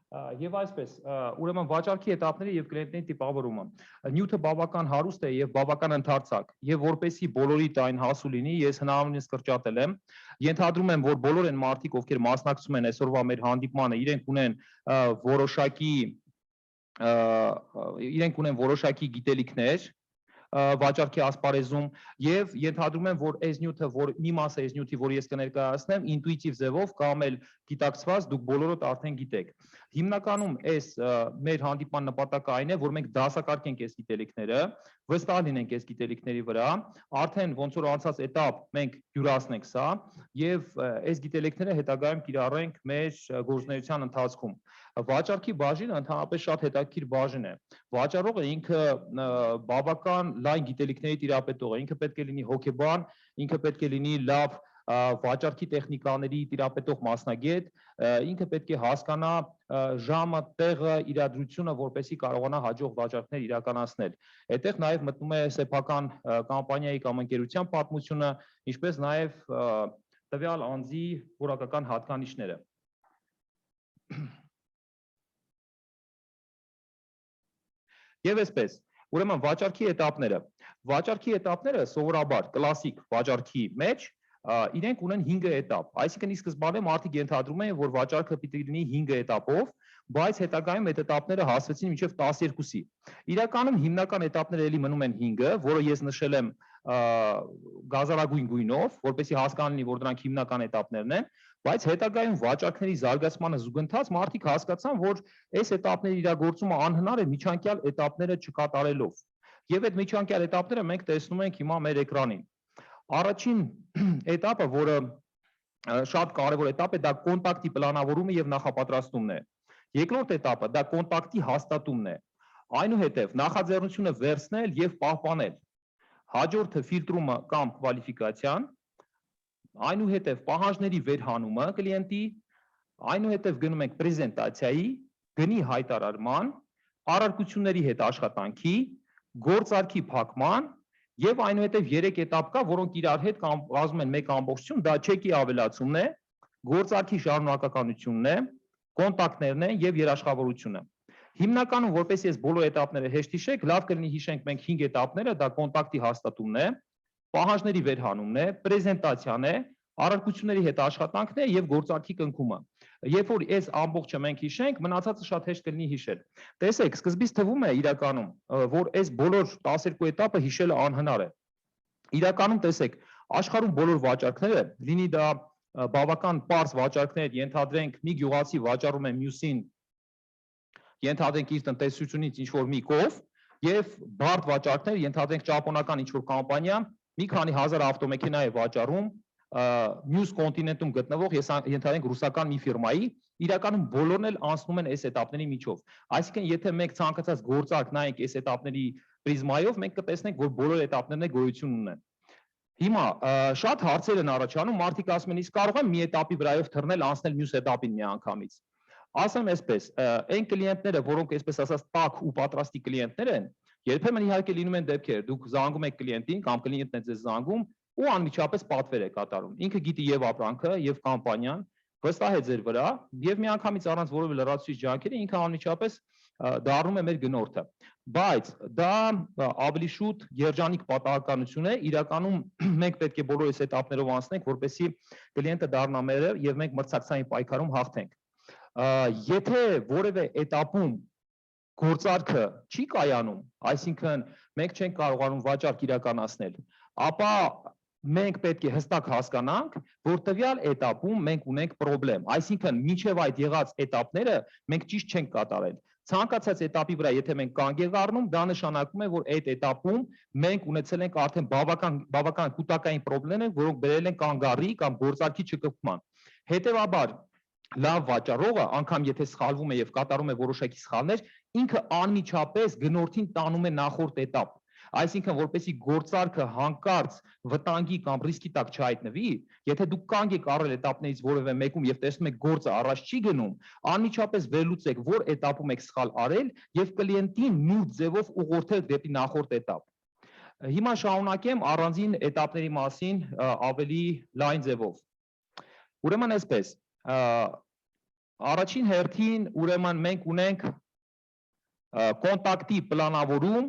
Եվ այսպես, ուրեմն վաճառքի էտապները եւ կլիենտների տիպավորումը։ Նյութը բավական հարուստ է եւ բավական ընդարձակ, եւ որպեսի բոլորիդ այն հասու լինի, ես հնարավորինս կրճատել եմ։ Ենթադրում եմ, որ բոլոր այն մարդիկ, ովքեր մասնակցում են այսօրվա մեր հանդիպմանը, իրենք ունեն որոշակի գիտելիքներ վաճառքի ասպարեզում եւ ենթադրում եմ, որ այս նյութը, որ մի մասը այս նյութի, որ ես կներկայացնեմ, ինտուիտիվ ձևով կամ էլ գիտակցված դուք բոլորդ արդեն գիտեք։ Հիմնականում այս մեր հանդիպման նպատակը այն է, որ մենք դասակարգենք այս գիտելիքները, վստահ լինենք այս գիտելիքների վրա, արդեն ոնց որ անցած էտապ մենք յուրացնենք սա եւ այս գիտելիքները հետագայում կիրառենք մեր գործունեության ընթացքում։ Վաճառքի բաժինը ընդհանրապես շատ հետաքրքիր բաժին է։ Վաճառողը ինքը բավական լայն գիտելիքների տիրապետող է, ինքը պետք է լինի հոգեբան, ինքը պետք է լինի լավ վաճառքի տեխնիկաների տիրապետող մասնագետ, ինքը պետք է հասկանա ժամը, տեղը, իրադրությունը, որպեսզի կարողանա հաջող վաճառքներ իրականացնել։ Այդտեղ նաև մտնում է սեփական կամպանիայի կամ ընկերության պատմությունը, ինչպես նաև տվյալ անձի որակական հատկանիշները։ Եվ այսպես, ուրեմն վաճառքի էտապները։ Վաճառքի էտապները սովորաբար կլասիկ վաճառքի մեջ իրենք ունեն 5 էտապ, այսինքն ի սկզբանե մարդիկ ենթադրում են, որ վաճառքը պիտի լինի 5 էտապով, բայց հետագայում այդ էտապները հասվեցին մինչև 12-ի։ Իրականում հիմնական էտապները էլի մնում են 5-ը, որը ես նշել եմ գազարագույն գույնով, որպեսզի հասկանալի լինի, որ դրանք հիմնական էտապներն են, բայց հետագայում վաճառքների զարգացմանը զուգընթաց մարդիկ հասկացան, որ այս էտապների իրագործումը անհնար է միջանկյալ էտապները չկատարելով։ Եվ այդ միջանկյալ էտապները մենք տեսնում ենք հիմա մեր էկրանին։ Առաջին էտապը, որը շատ կարևոր էտապ է, դա կոնտակտի պլանավորումը եւ նախապատրաստումն է։ Երկրորդ էտապը դա կոնտակտի հաստատումն է։ Այնուհետև նախաձեռնությունը վերցնել եւ պահպանել։ Հաջորդը ֆիլտրումը կամ կվալիֆիկացիան, այնուհետև պահանջների վերհանումը կլիենտի, այնուհետև գնում ենք պրեզենտացիայի, գնի հայտարարման, առարկությունների հետ աշխատանքի, գործարքի փակման եւ այնուհետև 3 էտապ կա, որոնք իրար հետ կազմում են մեկ ամբողջություն, դա չեկի ավելացումն է, գործարքի շարունակականությունն է, կոնտակտներն են եւ երաշխավորությունը։ Հիմնականում, որպես ես բոլոր էտապները հեշտ հիշեք, լավ կլինի հիշենք մենք 5 էտապները, դա կոնտակտի հաստատումն է, պահանջների վերհանումն է, պրեզենտացիան է, առարկությունների հետ աշխատանքն է եւ գործարքի կնքումը։ Երբ որ այս ամբողջը մենք հիշենք, մնացածը շատ հեշտ կլինի հիշել։ Տեսեք, սկզբից թվում է իրականում, որ այս բոլոր 12 էտապը հիշելը անհնար է։ Իրականում տեսեք, աշխարհում բոլոր վաճառքները, լինի դա բավական པարզ վաճառքներ, ենթադրենք մի գյուղացի վաճառում է մյուսին, ենթադրենք իր տնտեսությունից ինչ-որ մի կով, եւ բարդ վաճառքներ, ենթադրենք ճապոնական ինչ-որ կամպանիա, մի քանի հազար ավտոմեքենա է վաճառում մյուս կոնտինենտում գտնվող, ենթադրենք ռուսական մի ֆիրմայի, իրականում բոլորն էլ անցնում են այս էտապների միջով։ Այսինքն, եթե մենք ցանկացած գործարք նայենք այս էտապների պրիզմայով, մենք կտեսնենք, որ բոլոր էտապներն գոյություն ունեն։ Հիմա շատ հարցեր են առաջանում, մարդիկ ասում են, իսկ կարող եմ մի էտապի վրայով թռնել, անցնել մյուս էտապին միանգամից։ Ասեմ այսպես, այն կլիենտները, որոնք այսպես ասած տաք ու պատրաստի կլիենտներ են, երբեմն իհարկե լինում են դեպքեր, դուք զանգում եք կլիենտին կամ կլիենտն է ձեզ զանգում ու անմիջապես պատվեր է կատարում։ Ինքը գիտի եւ ապրանքը, եւ կամպանիան, վստահ է ձեր վրա, եւ միանգամից առանց որևէ լրացուցիչ ջանքերի ինքը անմիջապես դառնում է մեր գնորդը։ Բայց դա ավելի շուտ երջանիկ պատահականություն է, իրականում մենք պետք է բոլոր այս էտապներով անցնենք, որպեսզի կլիենտը դառնա մերը եւ մենք մրցակցային պայքարում հաղթենք։ Եթե որևէ էտապում գործարքը չի կայանում, այսինքն մենք չենք կարողանում վաճառք իրականացնել, ապա մենք պետք է հստակ հասկանանք, որ տվյալ էտապում մենք ունենք պրոբլեմ, այսինքն մինչև այդ եղած էտապները մենք ճիշտ չենք կատարել։ Ցանկացած էտապի վրա եթե մենք կանգ ենք առնում, դա նշանակում է, որ այդ էտապում մենք ունեցել ենք արդեն բավական կուտակային պրոբլեմներ, որոնք բերել են կանգ առի կամ գործարքի չկպման։ Հետևաբար լավ վաճառողը, անգամ եթե սխալվում է եւ կատարում է որոշակի սխալներ, ինքը անմիջապես գնորդին տանում է նախորդ էտապ։ Այսինքն, որպեսզի գործարքը հանկարծ վտանգի կամ ռիսկի տակ չհայտնվի, եթե դուք կանգ եք առել էտապներից որևէ մեկում եւ տեսնում եք գործը առաջ չի գնում, անմիջապես վերլուծեք, որ էտապում եք սխալ արել եւ կլիենտին նուրբ ձևով ուղղորդեք դեպի նախորդ էտապ։ Հիմա շարունակեմ առանձին էտապների մասին ավելի լայն ձևով։ Ուրեմն այսպես, Առաջին հերթին ուրեմն մենք ունենք կոնտակտի պլանավորում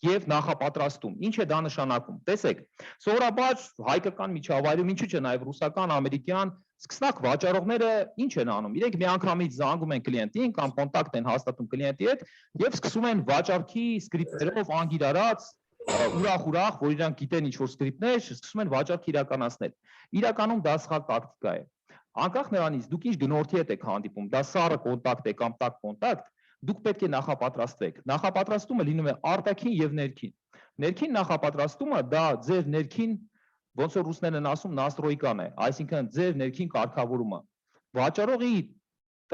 եւ նախապատրաստում։ Ինչ է դա նշանակում։ Տեսեք, սովորաբար հայկական միջավայրում, ինչու՞ չէ նաեւ ռուսական, ամերիկյան սկսնակ վաճառողները ինչ են անում։ Իրենք միանգամից զանգում են կլիենտին կամ կոնտակտ են հաստատում կլիենտի հետ եւ սկսում են վաճառքի սկրիպտերով անգիրարած ուրախ, որ իրանք գիտեն ինչ որ սկրիպտներ, սկսում են վաճառք իրականացնել։ Իրականում դա սխալ տակտիկա է։ Անկախ նրանից դուք ինչ գնորդի հետ եք հանդիպում, դա սառը կոնտակտ է կամ տաք կոնտակտ, դուք պետք է նախապատրաստվեք։ Նախապատրաստումը լինում է արտաքին եւ ներքին։ Ներքին նախապատրաստումը դա ձեր ներքին, ոնց որ ռուսներն են ասում, նաստրոյկան է, այսինքն ձեր ներքին կարգավորումը։ Վաճառողի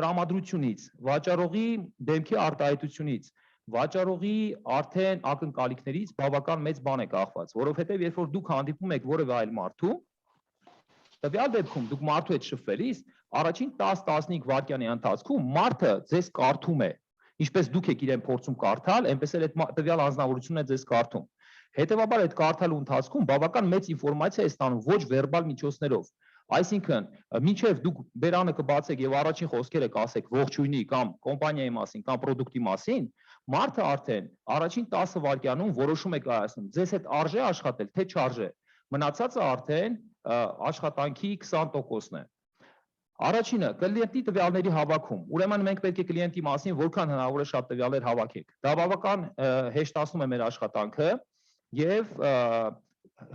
տրամադրությունից, վաճառողի դեմքի արտահայտությունից, վաճառողի արդեն ակնկալիքներից բավական մեծ բան է կախված, որովհետեւ երբ որ դուք հանդիպում եք որևէ այլ մարդու, տվյալ դեպքում դուք մարդու հետ շփվելիս առաջին 10-15 վայրկյանի ընթացքում մարդը ձեզ կարդում է, ինչպես դուք եք իրեն փորձում կարդալ, այնպես էլ այդ տվյալ անձնավորությունն է ձեզ կարդում։ Հետևաբար այդ կարդալու ընթացքում բավական մեծ ինֆորմացիա է ստանում ոչ վերբալ միջոցներով։ Այսինքն, մինչև դուք բերանը կբացեք եւ առաջին խոսքերը կասեք ողջույնի կամ կոմպանիայի մասին կամ product-ի մասին, մարդը արդեն առաջին 10 վայրկյանում որոշում է կայացնում, ձեզ հետ արժե աշխատել, թե չարժե։ Մնացածը արդեն աշխատանքի 20%-ն է։ Առաջինը կլիենտի տվյալների հավաքում։ Ուրեմն մենք պետք է կլիենտի մասին որքան հնարավոր է շատ տվյալներ հավաքենք։ Դա բավական հեշտացնում է մեր աշխատանքը եւ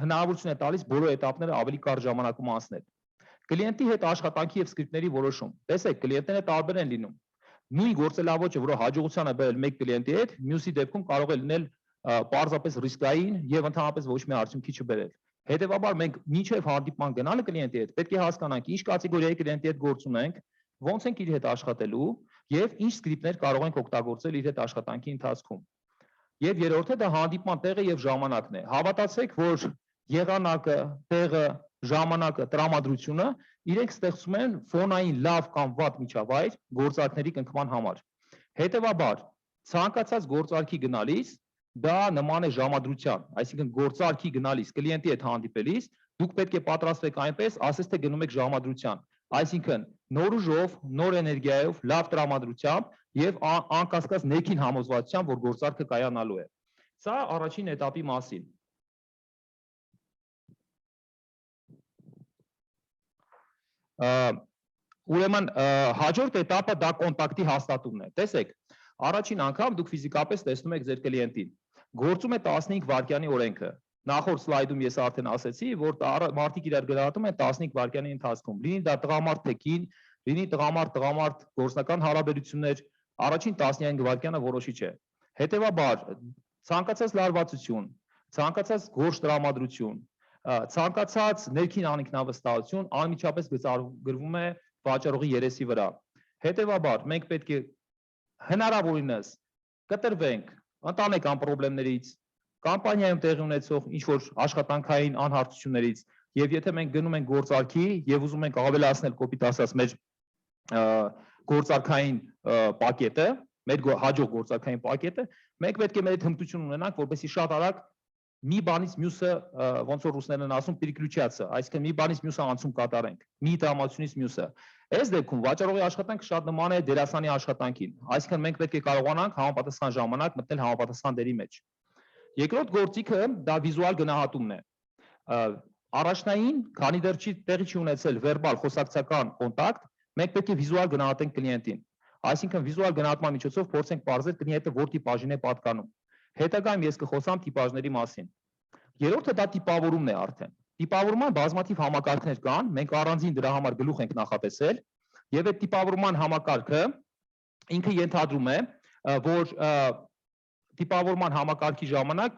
հնարավորություն է տալիս բոլոր էտապները ավելի կարճ ժամանակում անցնել։ Կլիենտի հետ աշխատանքի եւ սկրիպտների որոշում։ Տեսեք, կլիենտները տարբեր են լինում։ Նույն գործելավոճը, որը հաջողության է բերել մեկ կլիենտի հետ, մյուսի դեպքում կարող է լինել պարզապես ռիսկային եւ ընդհանրապես ոչ մի արդյունքի չբերել։ Հետևաբար մենք մինչև հանդիպման գնալը կլիենտի հետ պետք է հասկանանք ինչ կատեգորիայի կլիենտի հետ գործ ունենք, ոնց ենք իր հետ աշխատելու եւ ինչ սկրիպտներ կարող ենք օգտագործել իր հետ աշխատանքի ընթացքում։ Եվ երրորդը դա հանդիպման տեղը եւ ժամանակն է։ Հավատացեք, որ եղանակը, տեղը, ժամանակը, տրամադրությունը իրենք ստեղծում են ֆոնային լավ կամ վատ միջավայր գործարքների կնքման համար։ Հետևաբար ցանկացած գործարքի գնալիս դա նման է ժամադրության, այսինքն գործարքի գնալիս, կլիենտի հետ հանդիպելիս, դուք պետք է պատրաստվեք այնպես, ասես թե գնում եք ժամադրության, այսինքն նոր ուժով, նոր էներգիայով, լավ տրամադրությամբ եւ անկասկած ներքին համոզվածությամբ, որ գործարքը կայանալու է։ Սա առաջին էտապի մասին։ Ուրեմն հաջորդ էտապը դա կոնտակտի հաստատումն է։ Տեսեք, առաջին անգամ դուք ֆիզիկապես տեսնում եք ձեր կլիենտին։ Գործում է 15 վայրկյանի օրենքը։ Նախորդ սլայդում ես արդեն ասացի, որ մարդիկ իրար գնահատում են 15 վայրկյանի ընթացքում։ Լինի դա տղամարդ թե կին, լինի տղամարդ գործնական հարաբերություններ, առաջին 15 վայրկյանը որոշիչ է։ Հետևաբար, ցանկացած լարվածություն, ցանկացած գործ տրամադրություն, ցանկացած ներքին անինքնավստահություն անմիջապես գրվում է վաճառողի երեսի վրա։ Հետևաբար, մենք պետք է հնարավորինս կտրվենք ընտանեկան պրոբլեմներից, կամպանիայում տեղի ունեցող ինչ-որ աշխատանքային անհարթություններից եւ եթե մենք գնում ենք գործարքի եւ ուզում ենք ավելացնել կոպիտ ասած մեր գործարքային պակետը, մեր հաջող գործարքային պակետը, մենք պետք է մեր այդ հմտություն ունենանք, որպեսզի շատ արագ մի բանից մյուսը, ոնց որ ռուսներն են ասում, переключаться, այսինքն մի բանից մյուսը անցում կատարենք, մի տրամադրությունից մյուսը։ Այս դեպքում վաճառողի աշխատանքը շատ նման է դերասանի աշխատանքին, այսինքն մենք պետք է կարողանանք համապատասխան ժամանակ մտնել համապատասխան դերի մեջ։ Երկրորդ գործիքը դա վիզուալ գնահատումն է։ Առաջնային, քանի դեռ տեղի չի ունեցել վերբալ խոսակցական կոնտակտ, մենք պետք է վիզուալ գնահատենք կլիենտին։ Այսինքն վիզուալ գնահատման միջոցով փորձենք պարզել կլիենտը որ տիպաժին է պատկանում։ Հետագայում ես կխոսամ տիպաժների մասին։ Երրորդը դա տիպավորումն է արդեն։ Տիպավորման բազմաթիվ համակարգներ կան, մենք առանձին դրա համար գլուխ ենք նախատեսել, եւ այդ տիպավորման համակարգը ինքը ենթադրում է, որ տիպավորման համակարգի ժամանակ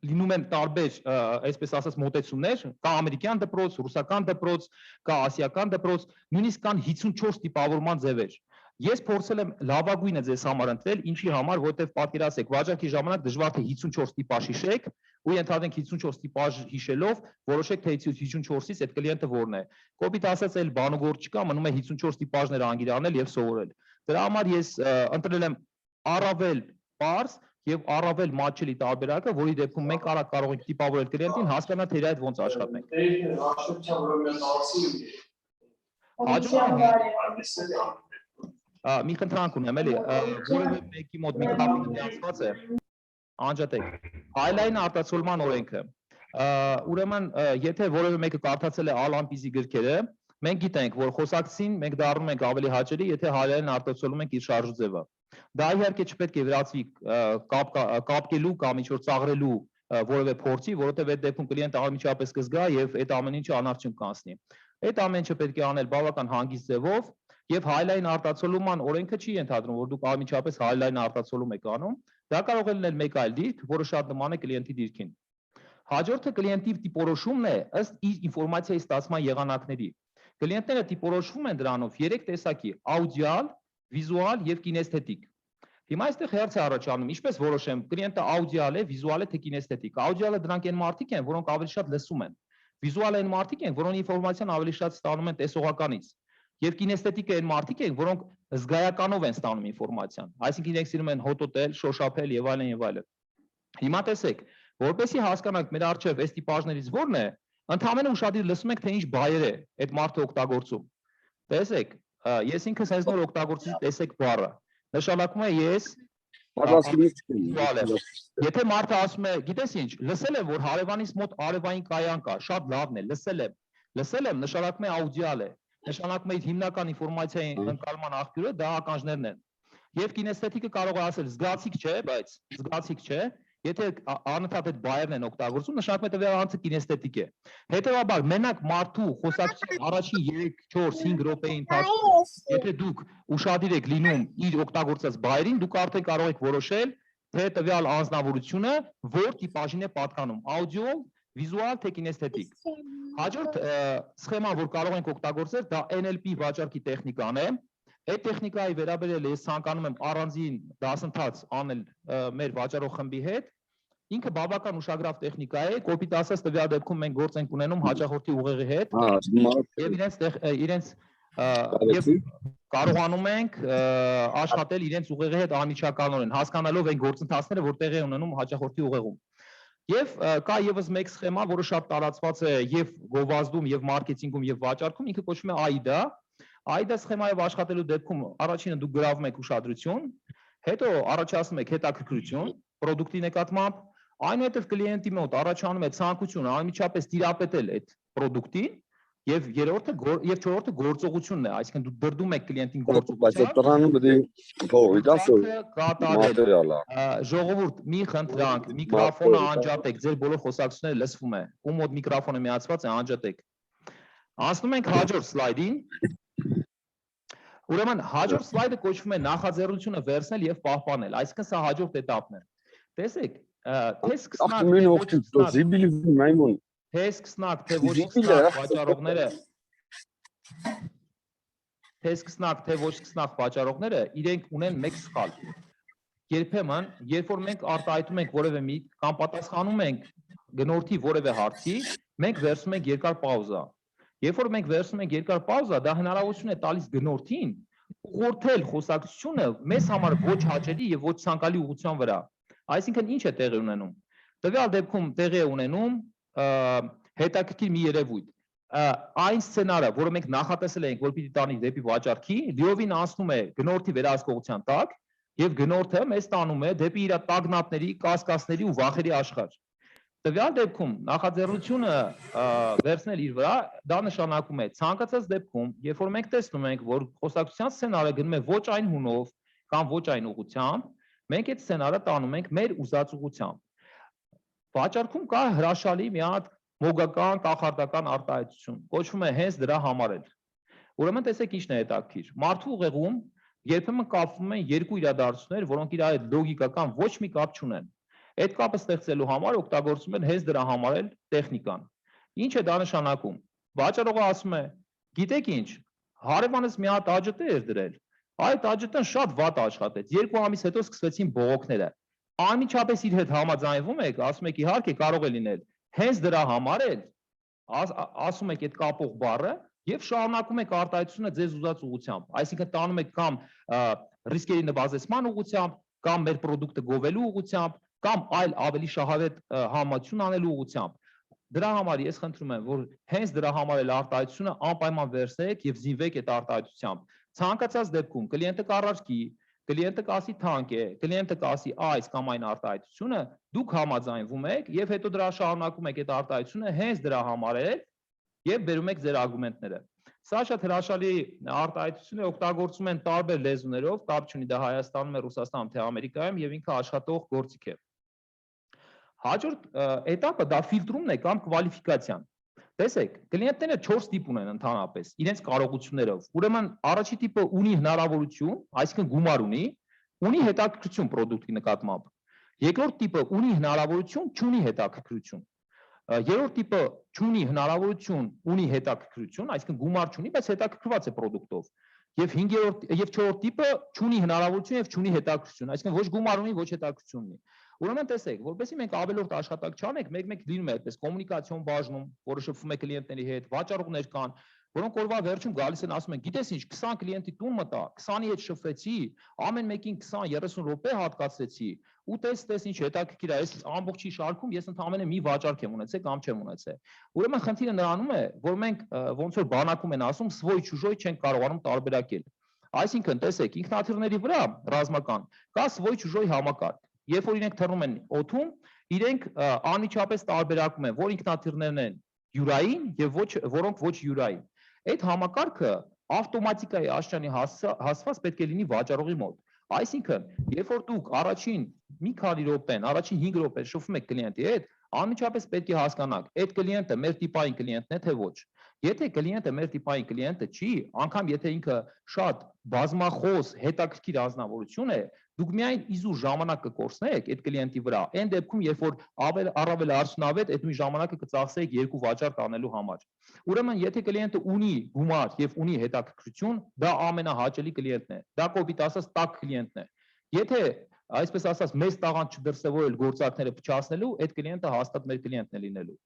լինում են տարբեր, այսպես ասած, մոտեցումներ, կա ամերիկյան դպրոց, ռուսական դպրոց, կա ասիական դպրոց, նույնիսկ կան 54 տիպավորման ձևեր։ Ես փորձել եմ լավագույնը ձեզ համար ընտրել, ինչի համար, որտեղ պատկերացեք, վաճառքի ժամանակ դժվար թե 54 տիպաժ հիշեք, ու ենթադրենք 54 տիպաժ հիշելով, որոշեք թե 54-ից այդ կլիենտը որն է։ Կոպիտ ասած, այլ բանուգործ չկա, մնում է 54 տիպաժներ անգիրանել եւ սովորել։ Դրա համար ես ընտրել եմ առավել պարզ եւ առավել մատչելի տարբերակը, որի դեպքում մենք արագ կարող ենք տիպավորել կլիենտին, հասկանալ թե իր հետ ոնց աշխատենք։ մի խնդրանք ունեմ էլի, որևէ մեկի մոտ միքրոֆոնը միացված է, անջատեք, highline արտացոլման օրենքը, ուրեմն եթե որևէ մեկը կարդացել է Ալամպիզի գրքերը, մենք գիտենք, որ խոսակցին մենք դառնում ենք ավելի հաճելի, եթե highline արտացոլում ենք իր շարժուձևը։ Դա իհարկե չպետք է վերածվի կապկելու կամ ինչ-որ ծաղրելու որևէ փորձի, որովհետև այդ դեպքում կլիենտը անմիջապես կզգա եւ այդ ամեն ինչը անարդյունք կանցնի։ Այդ ամեն ինչը պետք է անել բավական հանգիստ ձևով եւ highline արտացոլման օրենքը չի ենթադրում, որ դուք անմիջապես highline արտացոլում եք անում, դա կարող է լինել մեկ այլ դիրք, որը շատ նման է կլիենտի դիրքին։ Հաջորդը կլիենտի տիպորոշումն է ըստ իր ինֆորմացիայի ստացման եղանակների։ Կլիենտները տիպորոշվում են դրանով 3 տեսակի՝ աուդիալ, վիզուալ եւ կինեսթետիկ։ Հիմա այստեղ հարց է առաջանում, ինչպես որոշեմ, կլիենտը աուդիալ է, վիզուալ է թե կինեսթետիկ։ Աուդիալը դրանք են մարդիկ են, որոնք ավելի շատ լսում են։ Վիզուալը այն մարդիկ են, որոնք ինֆորմացիան ավելի շատ ստանում են տեսողականից։ Եվ կինեսթետիկը այն մարդիկ են, որոնք զգայականով են ստանում ինֆորմացիան։ Այսինքն իրենք սիրում են հոտոտել, շոշափել եւ այլն եւ այլն։ Հիմա տեսեք, որպեսզի հասկանանք մեր առջև այս տիպաժներից որն է, ընդհանրապես ուշադիր լսում եք, թե ինչ բայեր է այդ մարդը օգտագործում։ Տեսեք, ես ինքս այս նոր օգտագործեցի տեսեք բառը։ Նշանակում է ես Եթե մարդը ասում է, գիտես ինչ, լսել եմ, որ հարևանիս մոտ արևային կայան կա, շատ լավն է, լսել եմ, նշանակում է աուդիալ է, նշանակում է հիմնական ինֆորմացիայի ընկալման աղբյուրը դա ականջներն են։ Եվ կինեսթետիկը կարող է ասել զգացիկ չէ, բայց զգացիկ չէ, եթե անընդհատ այդ բայերն են օգտագործում, նշանակում է տվյալ անձը կինեսթետիկ է։ Հետևաբար մենակ մարդու խոսակցության առաջին 3-4-5 րոպեի ընթացքում, եթե դուք ուշադիր եք լինում իր օգտագործած բայերին, դուք արդեն կարող եք որոշել, թե տվյալ անձնավորությունը որ տիպաժին է պատկանում՝ աուդիո, վիզուալ թե կինեսթետիկ։ Հաջորդ սխեման, որ կարող ենք օգտագործել, դա NLP վաճառքի տեխնիկան է։ Այդ տեխնիկայի վերաբերյալ ես ցանկանում եմ առանձին դասընթաց անել մեր վաճառող խմբի հետ։ Ինքը բավական ուշագրավ տեխնիկա է, կոպիտ ասած տվյալ դեպքում մենք գործ ենք ունենում հաճախորդի ուղեղի հետ եւ իրենց եւ կարողանում ենք աշխատել իրենց ուղեղի հետ անմիջականորեն, հասկանալով այն գործընթացները, որ տեղի ունենում հաճախորդի ուղեղում։ Եվ կա եւս մեկ սխեմա, որը շատ տարածված է եւ գովազդում եւ մարքեթինգում եւ վաճառքում, ինքը կոչվում է AIDA։ AIDA սխեմայով աշխատելու դեպքում առաջինը դուք գրավում եք ուշադրություն, հետո առաջացնում եք հետաքրքրություն product-ի նկատմամբ, այնուհետև կլիենտի մոտ առաջանում է ցանկությունը անմիջապես տիրապետել այդ product-ին եւ չորրորդը գործողությունն է, այսինքն դուք դրդում եք կլիենտին գործողության։ Ժողովուրդ, մի խնդրանք, միկրոֆոնը անջատեք, ձեր բոլոր խոսակցությունները լսվում է։ Ում մոտ միկրոֆոնը միացված է, անջատեք։ Անցնում ենք հաջորդ սլայդին։ Ուրեմն հաջորդ սլայդը կոչվում է նախաձեռնությունը վերցնել եւ պահպանել, այսինքն սա հաջորդ этаպն է։ Տեսեք, թե սկսնակ, թե ոչ սկսնակ վաճառողները իրենք ունեն մեկ սխալ։ Երբեմն, երբ որ մենք արտահայտում ենք որևէ միտք կամ պատասխանում ենք գնորդի որևէ հարցի, մենք վերցնում ենք երկար պաուզա։ Երբ որ մենք վերցնում ենք երկար պաուզա, դա հնարավորություն է տալիս գնորդին ուղղորդել խոսակցությունը մեզ համար ոչ հաճելի եւ ոչ ցանկալի ուղղության վրա։ Այսինքն ինչ է տեղի ունենում։ Տվյալ դեպքում տեղի է ունենում հետաքրքիր մի երևույթ։ Այն սցենարը, որը մենք նախատեսել էինք, որ պիտի տանի դեպի վաճառքի, լիովին անցնում է գնորդի վերահսկողության տակ եւ գնորդը մեզ տանում է դեպի իր տագնապների, կասկածների ու վախերի աշխարհ։ Տվյալ դեպքում նախաձեռնությունը վերցնել իր վրա, դա նշանակում է ցանկացած դեպքում, երբ որ մենք տեսնում ենք, որ խոսակցության սցենարը գնում է ոչ այն հունով կամ ոչ այն ուղղությամբ, մենք այդ սցենարը տանում ենք մեր ուզած ուղղությամբ։ Վաճառքում կա հրաշալի մի հատ մոգական կախարդական արտահայտություն, կոչվում է հենց դրա համարել։ Ուրեմն տեսեք ինչն է հետաքրքիր։ Մարդու ուղեղում երբեմն կապվում են երկու իրադարձություններ, որոնք իրար հետ լոգիկական ոչ մի կապ չունեն։ Այդ կապը ստեղծելու համար օգտագործում են հենց դրա համարել տեխնիկան։ Ինչ է դա նշանակում։ Վաճառողը ասում է. գիտեք ինչ, հարևանս մի հատ ԱՋՏ էր դրել։ Այդ ԱՋՏ-ն շատ վատ աշխատեց։ 2 ամիս հետո սկսվեցին բողոքները։ Անմիջապես իր հետ համաձայնվում եք, ասում եք իհարկե կարող է լինել։ Հենց դրա համար ասում եք այդ կապող բառը եւ շարունակում եք արտահայտությունը ձեզ ուզած ուղղությամբ։ Այսինքն տանում եք կամ ռիսկերի նվազեցման ուղղությամբ, կամ մեր product-ը գովելու ուղղությամբ, կամ այլ ավելի շահավետ համացություն անելու ուղղությամբ։ Դրա համար ես խնդրում եմ, որ հենց դրա համար էլ արտահայտությունը անպայման վերցնեք եւ զինվեք այդ արտահայտությամբ։ Ցանկացած դեպքում կլիենտը կառաջի, կլիենտը կասի թանկ է, կլիենտը կասի այս կամ այն արտահայտությունը, դուք համաձայնվում եք եւ հետո դրա շարունակում եք այդ արտահայտությունը հենց դրա համար էլ եւ բերում եք ձեր արգումենտները։ Սա շատ հրաշալի արտահայտություն է, օգտագործում են տարբեր լեզուներով, կապ չունի դա Հայաստանում է, Ռուսաստանում թե Ամերիկայում եւ ինքը աշխատող գործիք է։ Հաջորդ этаպը դա ֆիլտրումն է կամ կվալիֆիկացիան։ Տեսեք, կլիենտները 4 տիպ ունեն ընդհանրապես, իրենց կարողություններով։ Ուրեմն առաջի տիպը ունի հնարավորություն, այսինքն գումար ունի հետաքրքրություն product-ի նկատմամբ։ Երկրորդ տիպը ունի հնարավորություն, չունի հետաքրքրություն։ Երրորդ տիպը չունի հնարավորություն, ունի հետաքրքրություն, այսինքն գումար չունի, բայց հետաքրքրված է product-ով։ Եվ 5-րդ եւ 4-րդ տիպը չունի հնարավորություն եւ չունի հետաքրքրություն, այսինքն ոչ գումար ունի, ոչ հետաքրքրություն ունի։ Ուրեմն տեսեք, որովհետեւ մենք ավելորդ աշխատանք չանենք, մեկ-մեկ լինում է այդպես կոմունիկացիոն բաժնում, որը շփվում է կլիենտների հետ, վաճառողներ կան, որոնք օրվա վերջում գալիս են ասում են, գիտես ինչ, 20 կլիենտի տուն մտա, 20-ի հետ շփվեցի, ամեն մեկին 20-30 րոպե հատկացրեցի, ու տես ինչ հետաքրքիր է, այս ամբողջի շարքում ես ընդհանրապես մի վաճառք եմ ունեցել կամ չեմ ունեցել։ Ուրեմն խնդիրը նրանում է, որ մենք ոնց որ բանակում են ասում, свой чужой չենք կարողանում տարբերակել։ Այսինքն, տեսեք, ինքնաթիռների վրա ռազմական կա свой чужой համակարգ։ Երբ որ իրենք թռնում են օդում, իրենք անմիջապես տարբերակում են, որ ինքնաթիռներն են յուրային եւ որոնք ոչ յուրային։ Այդ համակարգը ավտոմատիկայի աշճանի հասված պետք է լինի վաճառողի մոտ։ Այսինքն, երբ որ դուք առաջին մի քանի րոպեն, առաջին 5 րոպեն շփվում եք կլիենտի հետ, անմիջապես պետք է հասկանաք, այդ կլիենտը մեր տիպային կլիենտն է թե ոչ։ Եթե կլիենտը մեր տիպային կլիենտը չի, անգամ եթե ինքը շատ բազմախոս, հետաքրքիր անձնավորություն է, դուք միայն իզուր ժամանակ կկորցնեք այդ կլիենտի վրա։ Այն դեպքում, երբ որ առավել արդյունավետ այդ նույն ժամանակը կծախսեք երկու վաճառք անելու համար։ Ուրեմն, եթե կլիենտը ունի գումար եւ ունի հետաքրքրություն, դա ամենահաճելի կլիենտն է։ Դա կոպիտ ասած տաք կլիենտն է։ Եթե այսպես ասած մեծ տաղանդ չդրսևորել գործարքները փչացնելու, այդ կլիենտը հաստատ մեր կլիենտն է լինելու։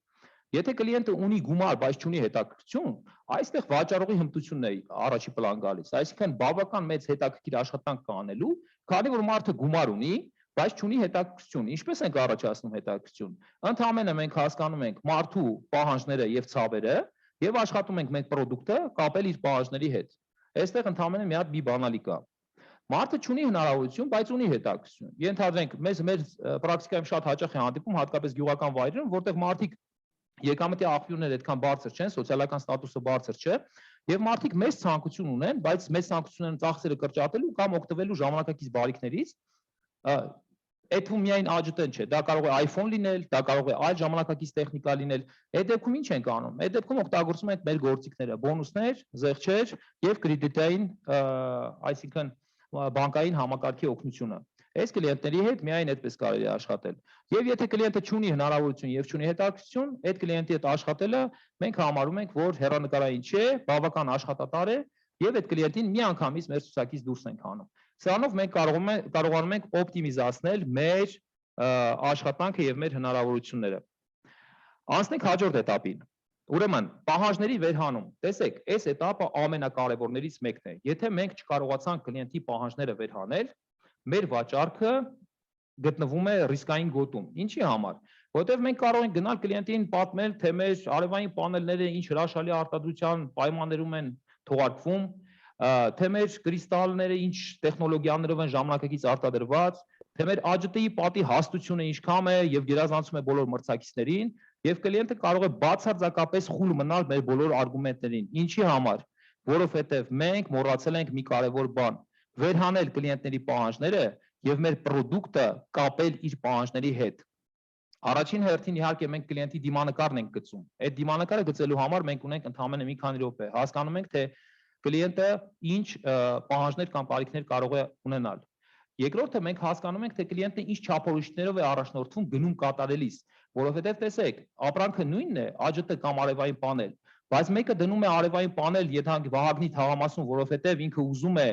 Եթե կլիենտը ունի գումար, բայց չունի հետաքրքրություն, այստեղ վաճառողի հմտությունն է առաջի պլան գալիս։ Այսինքն բավական մեծ հետաքրքիր աշխատանք կանելու, քանի որ մարդը գումար ունի, բայց չունի հետաքրքրություն։ Ինչպես ենք առաջացնում հետաքրքրություն։ Ընդհանրապես մենք հասկանում ենք մարդու պահանջները եւ ցավերը եւ աշխատում ենք մենք product-ը կապել իր պահանջների հետ։ Այստեղ ընդհանրապես մի հատ մի բանալի կա։ Մարդը չունի հնարավորություն, բայց ունի հետաքրքրություն։ Ենթադրենք, մեր պրակտիկայում շատ հաճախ է հանդիպում, հատկապես գյուղական վայրերում, որտեղ մարդիկ եկամտի աղբյուրները այդքան բարձր չեն, սոցիալական ստատուսը բարձր չէ, եւ մարդիկ մեծ ցանկություն ունեն, բայց մեծ ցանկություն ունեն ծախսերը կրճատելու կամ օգտվելու ժամանակակից բարիքներից, այդվում միայն ԱՋՏ-ն չէ, դա կարող է iPhone լինել, դա կարող է այլ ժամանակակից տեխնիկա լինել։ Այդ դեպքում ինչ ենք անում։ Այդ դեպքում օգտագործում ենք մեր գործիքները՝ բոնուսներ, զեղչեր եւ կրեդիտային, այսինքն բանկային համակարգի օգնությունը։ Այս կլիենտների հետ միայն այդպես կարելի է աշխատել։ Եվ եթե կլիենտը չունի հնարավորություն եւ չունի հետաքրքրություն, այդ կլիենտի հետ աշխատելը մենք համարում ենք, որ հեռանկարային չէ, բավական աշխատատար է եւ այդ կլիենտին միանգամից մեր ցուցակից դուրս ենք հանում։ Սրանով մենք կարողանում ենք օպտիմիզացնել մեր աշխատանքը եւ մեր հնարավորությունները։ Անցնենք հաջորդ этаպին։ Ուրեմն, պահանջների վերհանում։ Տեսեք, այս этаպը ամենակարևորներից մեկն է։ Եթե մենք չկարողացանք կլիենտի պահանջները վերհանել, մեր վաճառքը գտնվում է ռիսկային գոտում։ Ինչի համար։ Որտեղ մենք կարող ենք գնալ կլիենտին պատմել, թե մեր արևային պանելները ինչ հրաշալի արտադրության պայմաններում են թողարկվում, թե մեր կրիստալները ինչ տեխնոլոգիաներով են ժամանակակից արտադրված, թե մեր ԱՋՏ-ի պատի հաստությունը ինչքան է եւ գերազանցում է բոլոր մրցակիցներին, եւ կլիենտը կարող է բացարձակապես խուլ մնալ մեր բոլոր արգումենտներին։ Ինչի համար։ Որովհետեւ մենք մոռացել ենք մի կարևոր բան՝ վերհանել կլիենտների պահանջները եւ մեր product-ը կապել իր պահանջների հետ։ Առաջին հերթին իհարկե մենք կլիենտի դիմանկարն ենք գծում։ Այդ դիմանկարը գծելու համար մենք ունենք ընդհանրապես մի քանի րոպե։ Հասկանում ենք, թե կլիենտը ինչ պահանջներ կամ կարիքներ կարող է ունենալ։ Երկրորդը մենք հասկանում ենք, թե կլիենտը ինչ չափորոշիչներով է առաջնորդվում գնում կատարելիս, որովհետև տեսեք, ապրանքը նույնն է, ԱԺՏ կամ արևային պանել, բայց մեկը դնում է արևային պանել յետանք Վահագնի թաղամասում, որովհետև ինքը ուզում է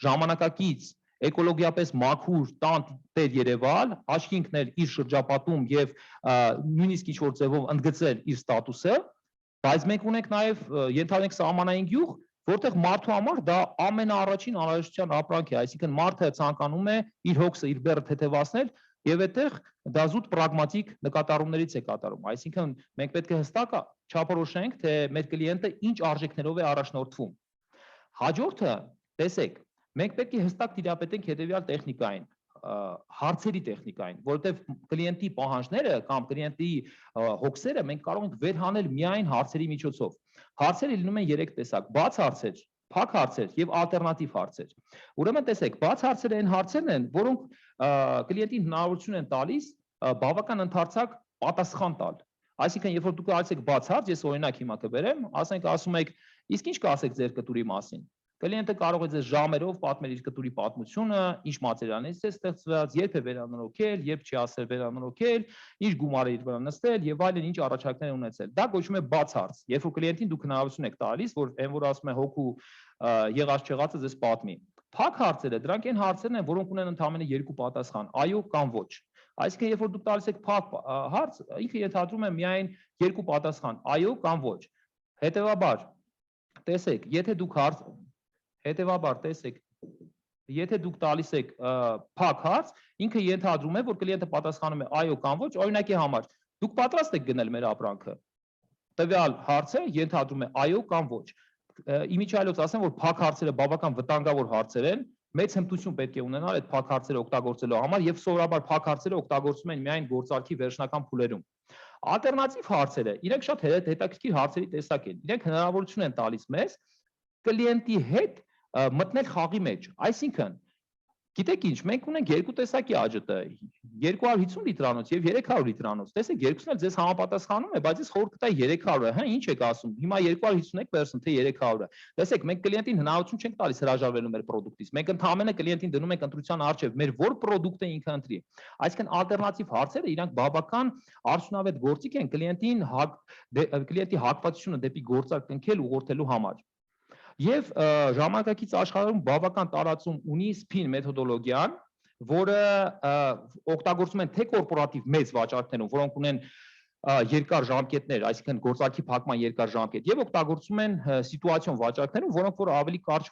ժամանակակից էկոլոգիապես մաքուր տան տեր Երևալ, աչքի ընկնել իր շրջապատում եւ նույնիսկ ինչ-որ ձևով ընդգծել իր ստատուսը, բայց մենք ունենք նաեւ ենթադրենք սահմանային գյուղ, որտեղ մարդու համար դա ամենաառաջին անհրաժեշտության ապրանք է, այսինքն մարդը ցանկանում է իր հոգսը, իր բեռը թեթևացնել, Եվ այդտեղ դա զուտ պրագմատիկ նկատառումներից է կատարում։ Այսինքն մենք պետք է հստակ չափորոշենք, թե մեր կլիենտը ինչ արժեքներով է առաջնորդվում։ Հաջորդը, տեսեք, մենք պետք է հստակ տիրապետենք հետևյալ տեխնիկային, հարցերի տեխնիկային, որովհետև կլիենտի պահանջները կամ կլիենտի հոգսերը մենք կարող ենք վերհանել միայն հարցերի միջոցով։ Հարցերը լինում են 3 տեսակ՝ բաց հարցեր, փակ հարցեր եւ ալտերնատիվ հարցեր։ Ուրեմն տեսեք, բաց հարցերը այն հարցերն են, որոնք կլիենտին հնարավորություն են տալիս բավական ընդարձակ պատասխան տալ։ Այսինքն, երբ որ դուք ասեք բաց հարց, ես օրինակ հիմա կբերեմ, ասում եք, իսկ ինչ կասեք ձեր կտուրի մասին։ Կլիենտը կարող է ձեզ ժամերով պատմել իր կտուրի պատմությունը, ինչ մատերիալներից է ստեղծված, երբ է վերանորոգել, երբ չի ասել վերանորոգել, ինչ գումար է իր վրա նստել եւ այլն, ինչ առաջարկներ ունեցել։ Դա կոչվում է բաց հարց, երբ որ կլիենտին դուք հնարավորություն եք տալիս, որ այն որ ասում է հոգու եղած-չեղածը ձեզ պատմի։ Փակ հարցերը, դրանք այն հարցերն են, որոնք ունեն ընդամենը 2 պատասխան՝ այո կամ ոչ։ Այսինքն, երբ որ դուք տալիս եք փակ հարց, ինքը ենթադրում է միայն 2 պատասխան՝ այո կամ ոչ։ Հետևաբար, տեսեք, եթե դուք տալիս եք փակ հարց, ինքը ենթադրում է, որ կլիենտը պատասխանում է այո կամ ոչ, օրինակի համար, դուք պատրաստ եք գնել մեր ապրանքը։ Տվյալ հարցը ենթադրում է այո կամ ոչ։ Իմիջիայլոց ասեմ, որ փակ հարցերը բավական վտանգավոր հարցեր են, մեծ հմտություն պետք է ունենալ այդ փակ հարցերը օգտագործելու համար եւ սովորաբար փակ հարցերը օգտագործում են միայն գործարքի վերջնական փուլերում։ Ալտերնատիվ հարցերը, իրենք շատ հետաքրքիր հարցերի տեսակ են։ Իրենք հնարավորություն են տալիս մեզ կլիենտի հետ մտնել խաղի մեջ, այսինքն, գիտեք ինչ, մենք ունենք 2 տեսակի ԱՋՏ, 250 լիտրանոց եւ 300 լիտրանոց, տեսեք, երկուսն էլ ձեզ համապատասխանում է, բայց ես խորհուրդ կտայի 300-ը, հա, ինչ եք ասում, հիմա 250 թե 300-ը, տեսեք, մենք կլիենտին հնարավորություն չենք տալիս հրաժարվելու մեր պրոդուկտից, մենք ընդհանրապես կլիենտին դնում ենք ընտրության առջև, մեր որ պրոդուկտը ինքը ընտրի, այսինքն ալտերնատիվ հարցերը իրանք բավական արդյունավետ գործիք են կլիենտի հակվածությունը դեպի գործարք կնքել ուղղորդելու համար։ Եվ ժամանակակից աշխարհում բավական տարածում ունի SPIN մեթոդոլոգիան, որը օգտագործում են թե կորպորատիվ մեծ վաճառքներում, որոնք ունեն երկար ժամկետներ, այսինքն գործարքի փակման երկար ժամկետ, եւ օգտագործում են սիտուացիոն վաճառքներում, որոնք որ ավելի կարճ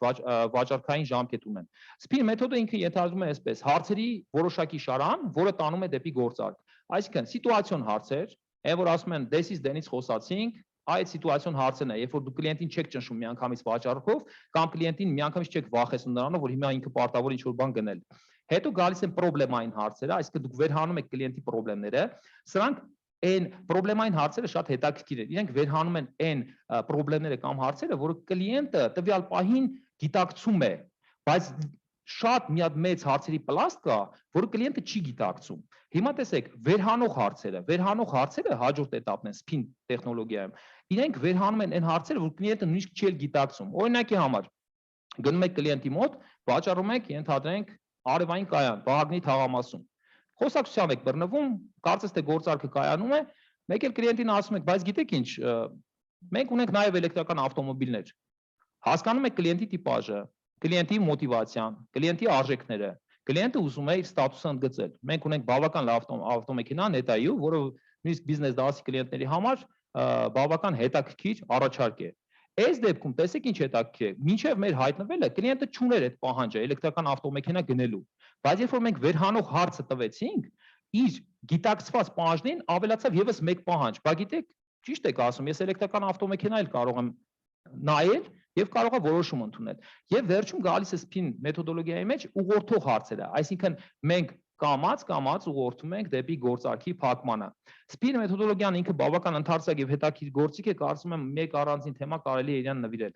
վաճառքային ժամկետ ունեն։ SPIN մեթոդը ինքը ենթադրում է այսպես. հարցերի որոշակի շարան, որը տանում է դեպի գործարք։ Այսինքն սիտուացիոն հարցեր, այն որ ասում են դեսից դենից խոսացինք, այդ սիտուացիոն հարցն է, երբ որ դուք կլիենտին չեք ճնշում միանգամից վաճառքով կամ կլիենտին միանգամից չեք վախեցնում նրանով, որ հիմա ինքը պարտավոր ինչ-որ բան գնել։ Հետո գալիս են պրոբլեմային հարցերը, այսինքն դուք վերհանում եք կլիենտի պրոբլեմները, սրանք այն պրոբլեմային հարցերը շատ հետաքրքիր են։ Իրենք վերհանում են այն պրոբլեմները կամ հարցերը, որը կլիենտը տվյալ պահին գիտակցում է, բայց շատ մի հատ մեծ հարցերի պլաստ կա, որը կլիենտը չի գիտակցում։ Հիմա տեսեք, վերհանող հարցերը հաջորդ էտապն են SPIN տեխնոլոգիայում։ Իրենք վերհանում են այն հարցերը, որ կլիենտը նույնիսկ չի գիտակցում։ Օրինակի համար, գնում եք կլիենտի մոտ, վաճառում եք, ենթադրենք, արևային կայան, Վահագնի թաղամասում։ Խոսակցությամբ եք բռնվում, կարծես թե գործարքը կայանում է, մեկ էլ կլիենտին ասում եք, բայց գիտեք ինչ, մենք ունենք նաև էլեկտրական ավտոմոբիլներ։ Հասկանում եք կլիենտի տիպաժը, կլիենտի մոտիվացիան, կլիենտի արժեքները, կլիենտը ուզում է իր ստատուսը ընդգծել։ Մենք ունենք բավական լավ ավտոմեքենա Netаю, որը նույնիսկ բիզնես դասի կլիենտների համար բավական հետաքրքիր առաջարկ է։ Այս դեպքում տեսեք ինչ հետաքրքիր է, մինչև մեր հայտնվելը կլիենտը չուներ այդ պահանջը էլեկտրական ավտոմեքենա գնելու։ Բայց երբ որ մենք վերհանող հարցը տվեցինք, իր գիտակցված պահանջներին ավելացավ եւս մեկ պահանջ։ Բա գիտեք, ճիշտ եք ասում, ես էլեկտրական ավտոմեքենա էլ կարող եմ նայել եւ կարող է որոշում ընդունել։ Եվ վերջում գալիս է SPIN մեթոդոլոգիայի մեջ ուղղորդող հարցերը, այսինքն մենք կամած ուղղորդում ենք դեպի գործարքի փակմանը։ SPIN մեթոդոլոգիան ինքը բավական ընդարձակ եւ հետաքրքիր գործիք է, կարծում եմ մեկ առանձին թեմա կարելի է իրան նվիրել։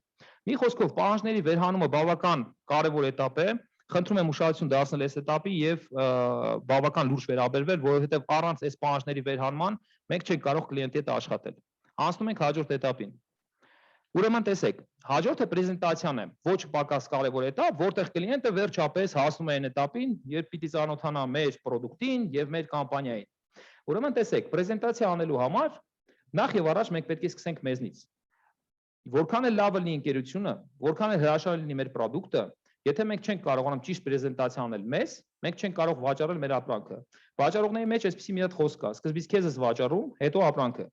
Մի խոսքով, պահանջների վերհանումը բավական կարևոր էտապ է, խնդրում եմ ուշադրություն դարձնել այս էտապի եւ բավական լուրջ վերաբերվել, որովհետեւ առանց այս պահանջների վերհանման մենք չենք կարող կլիենտի հետ աշխատել։ Անցնում ենք հաջորդ էտապին։ Ուրեմն տեսեք, հաջորդը պրեզենտացիան է, ոչ պակաս կարևոր էտապ, որտեղ կլիենտը վերջապես հասնում է այն էտապին, երբ պիտի ծանոթանա մեր պրոդուկտին եւ մեր կամպանիային։ Ուրեմն տեսեք, պրեզենտացիա անելու համար նախ եւ առաջ մենք պետք է սկսենք մեզնից։ Որքան էլ լավ լինի ընկերությունը, որքան էլ հրաշալի լինի մեր պրոդուկտը, եթե մենք չենք կարողանում ճիշտ պրեզենտացիա անել մեզ, մենք չենք կարող վաճառել մեր ապրանքը։ Վաճառողների մեջ այսպեսի մի հատ խոսք կա, սկզբից քեզ ես վաճառում, հետո ապրանքը։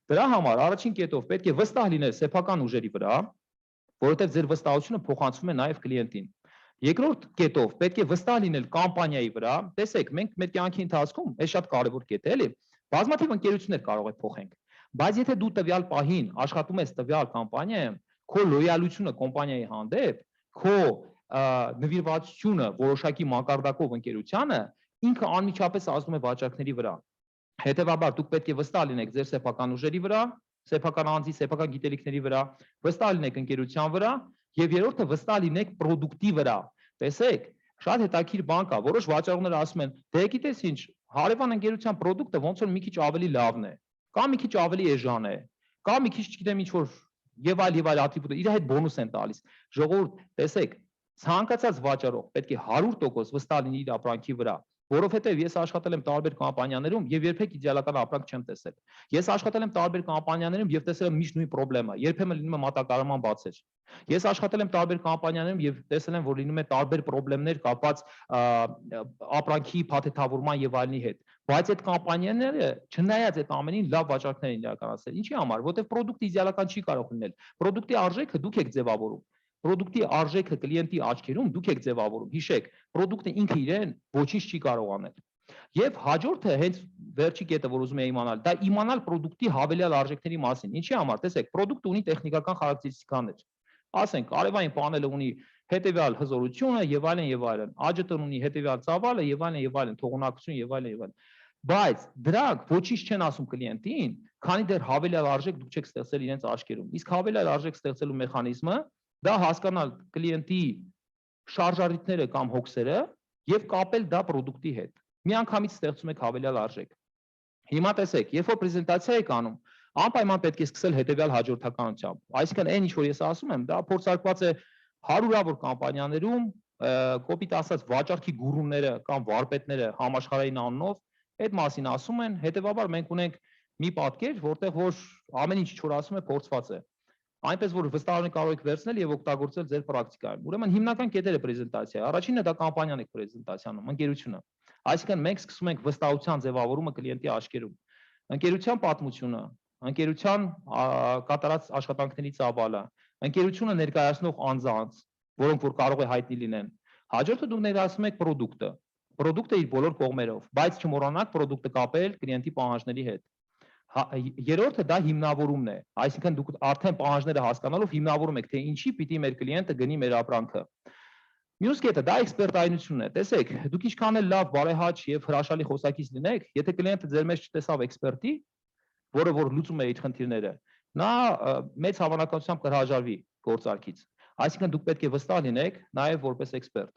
Դրա համար առաջին կետով պետք է վստահ լինել սեփական ուժերի վրա, որովհետև ձեր վստահությունը փոխանցվում է նաև կլիենտին։ Երկրորդ կետով պետք է վստահ լինել կամպանիայի վրա, տեսեք, մենք մեր կյանքի ընթացքում այս շատ կարևոր կետ է, էլի, բազմաթիվ ընկերություններ կարող է փոխենք, բայց եթե դու տվյալ պահին աշխատում ես տվյալ կամպանիայում, քո լոյալությունը կոմպանիայի հանդեպ, քո նվիրվածությունը որոշակի մակարդակով ընկերությանը, ինքը անմիջապես ազդում է վաճառքների վրա։ Հետևաբար դուք պետք է վստահ լինեք ձեր սեփական ուժերի վրա, սեփական անձի, սեփական գիտելիքների վրա, վստահ լինեք ընկերության վրա, եւ երրորդը վստահ լինեք product-ի վրա։ Տեսեք, շատ հետաքրքիր բան կա, որոշ վաճառողներ ասում են, դե գիտես ինչ, հարևան ընկերության product-ը ոնց որ մի քիչ ավելի լավն է, կամ մի քիչ ավելի էժան է, կամ մի քիչ չգիտեմ ինչ որ եւ այլ ատրիբուտ, իր հետ բոնուս են տալիս։ Ժողովուրդ, տեսեք, ցանկացած վաճառող պետք է 100% վստահ լինի իր ապրանքի վրա, որովհետև ես աշխատել եմ տարբեր կամպանիաներում եւ երբեք իդեալական ապրանք չեմ տեսել։ Ես աշխատել եմ տարբեր կամպանիաներում եւ տեսել եմ միշտ նույն խնդրեմը, երբեմն լինում է մատակարարման բացեր։ Ես աշխատել եմ տարբեր կամպանիաներում եւ տեսել եմ, որ լինում է տարբեր խնդիրներ կապված ապրանքի փաթեթավորման եւ այլնի հետ։ Բայց այդ կամպանիաները, չնայած այդ ամենին, լավ վաճառքներ են իրականացրել։ Ինչի համար, որովհետև product-ը իդեալական չի կարող լինել։ Product-ի արժեքը դուք եք ձևավորում։ Product-ի արժեքը կլիենտի աչքերում դուք եք ձևավորում։ Հիշեք, product-ը ինքը իրեն ոչինչ չի կարող անել։ Եվ հաջորդը հենց վերջի կետը, որ ուզում եմ իմանալ, դա իմանալ product-ի հավելյալ արժեքների մասին։ Ինչի համար, տեսեք, product-ը ունի տեխնիկական խարակտերիստիկաներ։ Ասենք, արևային պանելը ունի հետևյալ հզորությունը եւ այլն եւ այլն։ AGT-ն ունի հետևյալ ծավալը եւ այլն, թողունակություն եւ այլն։ Բայց դրանք ոչինչ չեն ասում կլիենտին, քանի դեռ հավելյալ արժեք դուք չեք ստեղծել իրենց աչքերում։ Իսկ հավելյալ արժեք ստեղծելու մեխանիզմը դա հասկանալ կլիենտի շարժառիթները կամ հոգսերը եւ կապել դա product-ի հետ։ Միանգամից ստեղծում եք հավելյալ արժեք։ Հիմա տեսեք, երբ որ պրեզենտացիա եք անում, անպայման պետք է սկսել հետևյալ հաջորդականությամբ։ Այսինքն այն ինչ որ ես ասում եմ, դա փորձարկված է հարյուրավոր կամպանիաներում, կոպիտ ասած վաճառքի գուրուները կամ վարպետները համաշխարհային անունով այդ մասին ասում են, հետեւաբար մենք ունենք մի պատկեր, որտեղ որ ամեն ինչ որ ասում է փորձված է։ Այնպես որ վստահորեն կարող եք վերցնել եւ օգտագործել ձեր պրակտիկայում։ Ուրեմն հիմնական կետերը պրեզենտացիա։ Առաջինը դա կամպանիան է պրեզենտացիանում, ընկերությունը։ Այսինքն մենք սկսում ենք վստահության ձևավորումը կլիենտի աչքերում։ Ընկերության պատմությունը, ընկերության կատարած աշխատանքների ծավալը, ընկերությունը ներկայացնող անձանց, որոնք որ կարող է հայտնի լինեն։ Հաջորդը դուք ներկայացնում եք product-ը։ Product-ը իր բոլոր կողմերով, բայց չմոռանաք product-ը կապել կլիենտի պահանջների հետ։ Երրորդը դա հիմնավորումն է, այսինքն դուք արդեն պահանջները հասկանալով հիմնավորում եք, թե ինչի պիտի մեր կլիենտը գնի մեր ապրանքը։ Մյուս կետը դա էքսպերտայնությունն է։ Տեսեք, դուք ինչքան էլ լավ բարեհաճ եւ հրաշալի խոսակից լինեք, եթե կլիենտը ձեր մեջ չտեսավ էքսպերտի, որը որ լուծում է իր խնդիրները, նա մեծ հավանականությամբ կհրաժարվի գործարքից։ Այսինքն դուք պետք է վստահ լինեք նաեւ որպես էքսպերտ։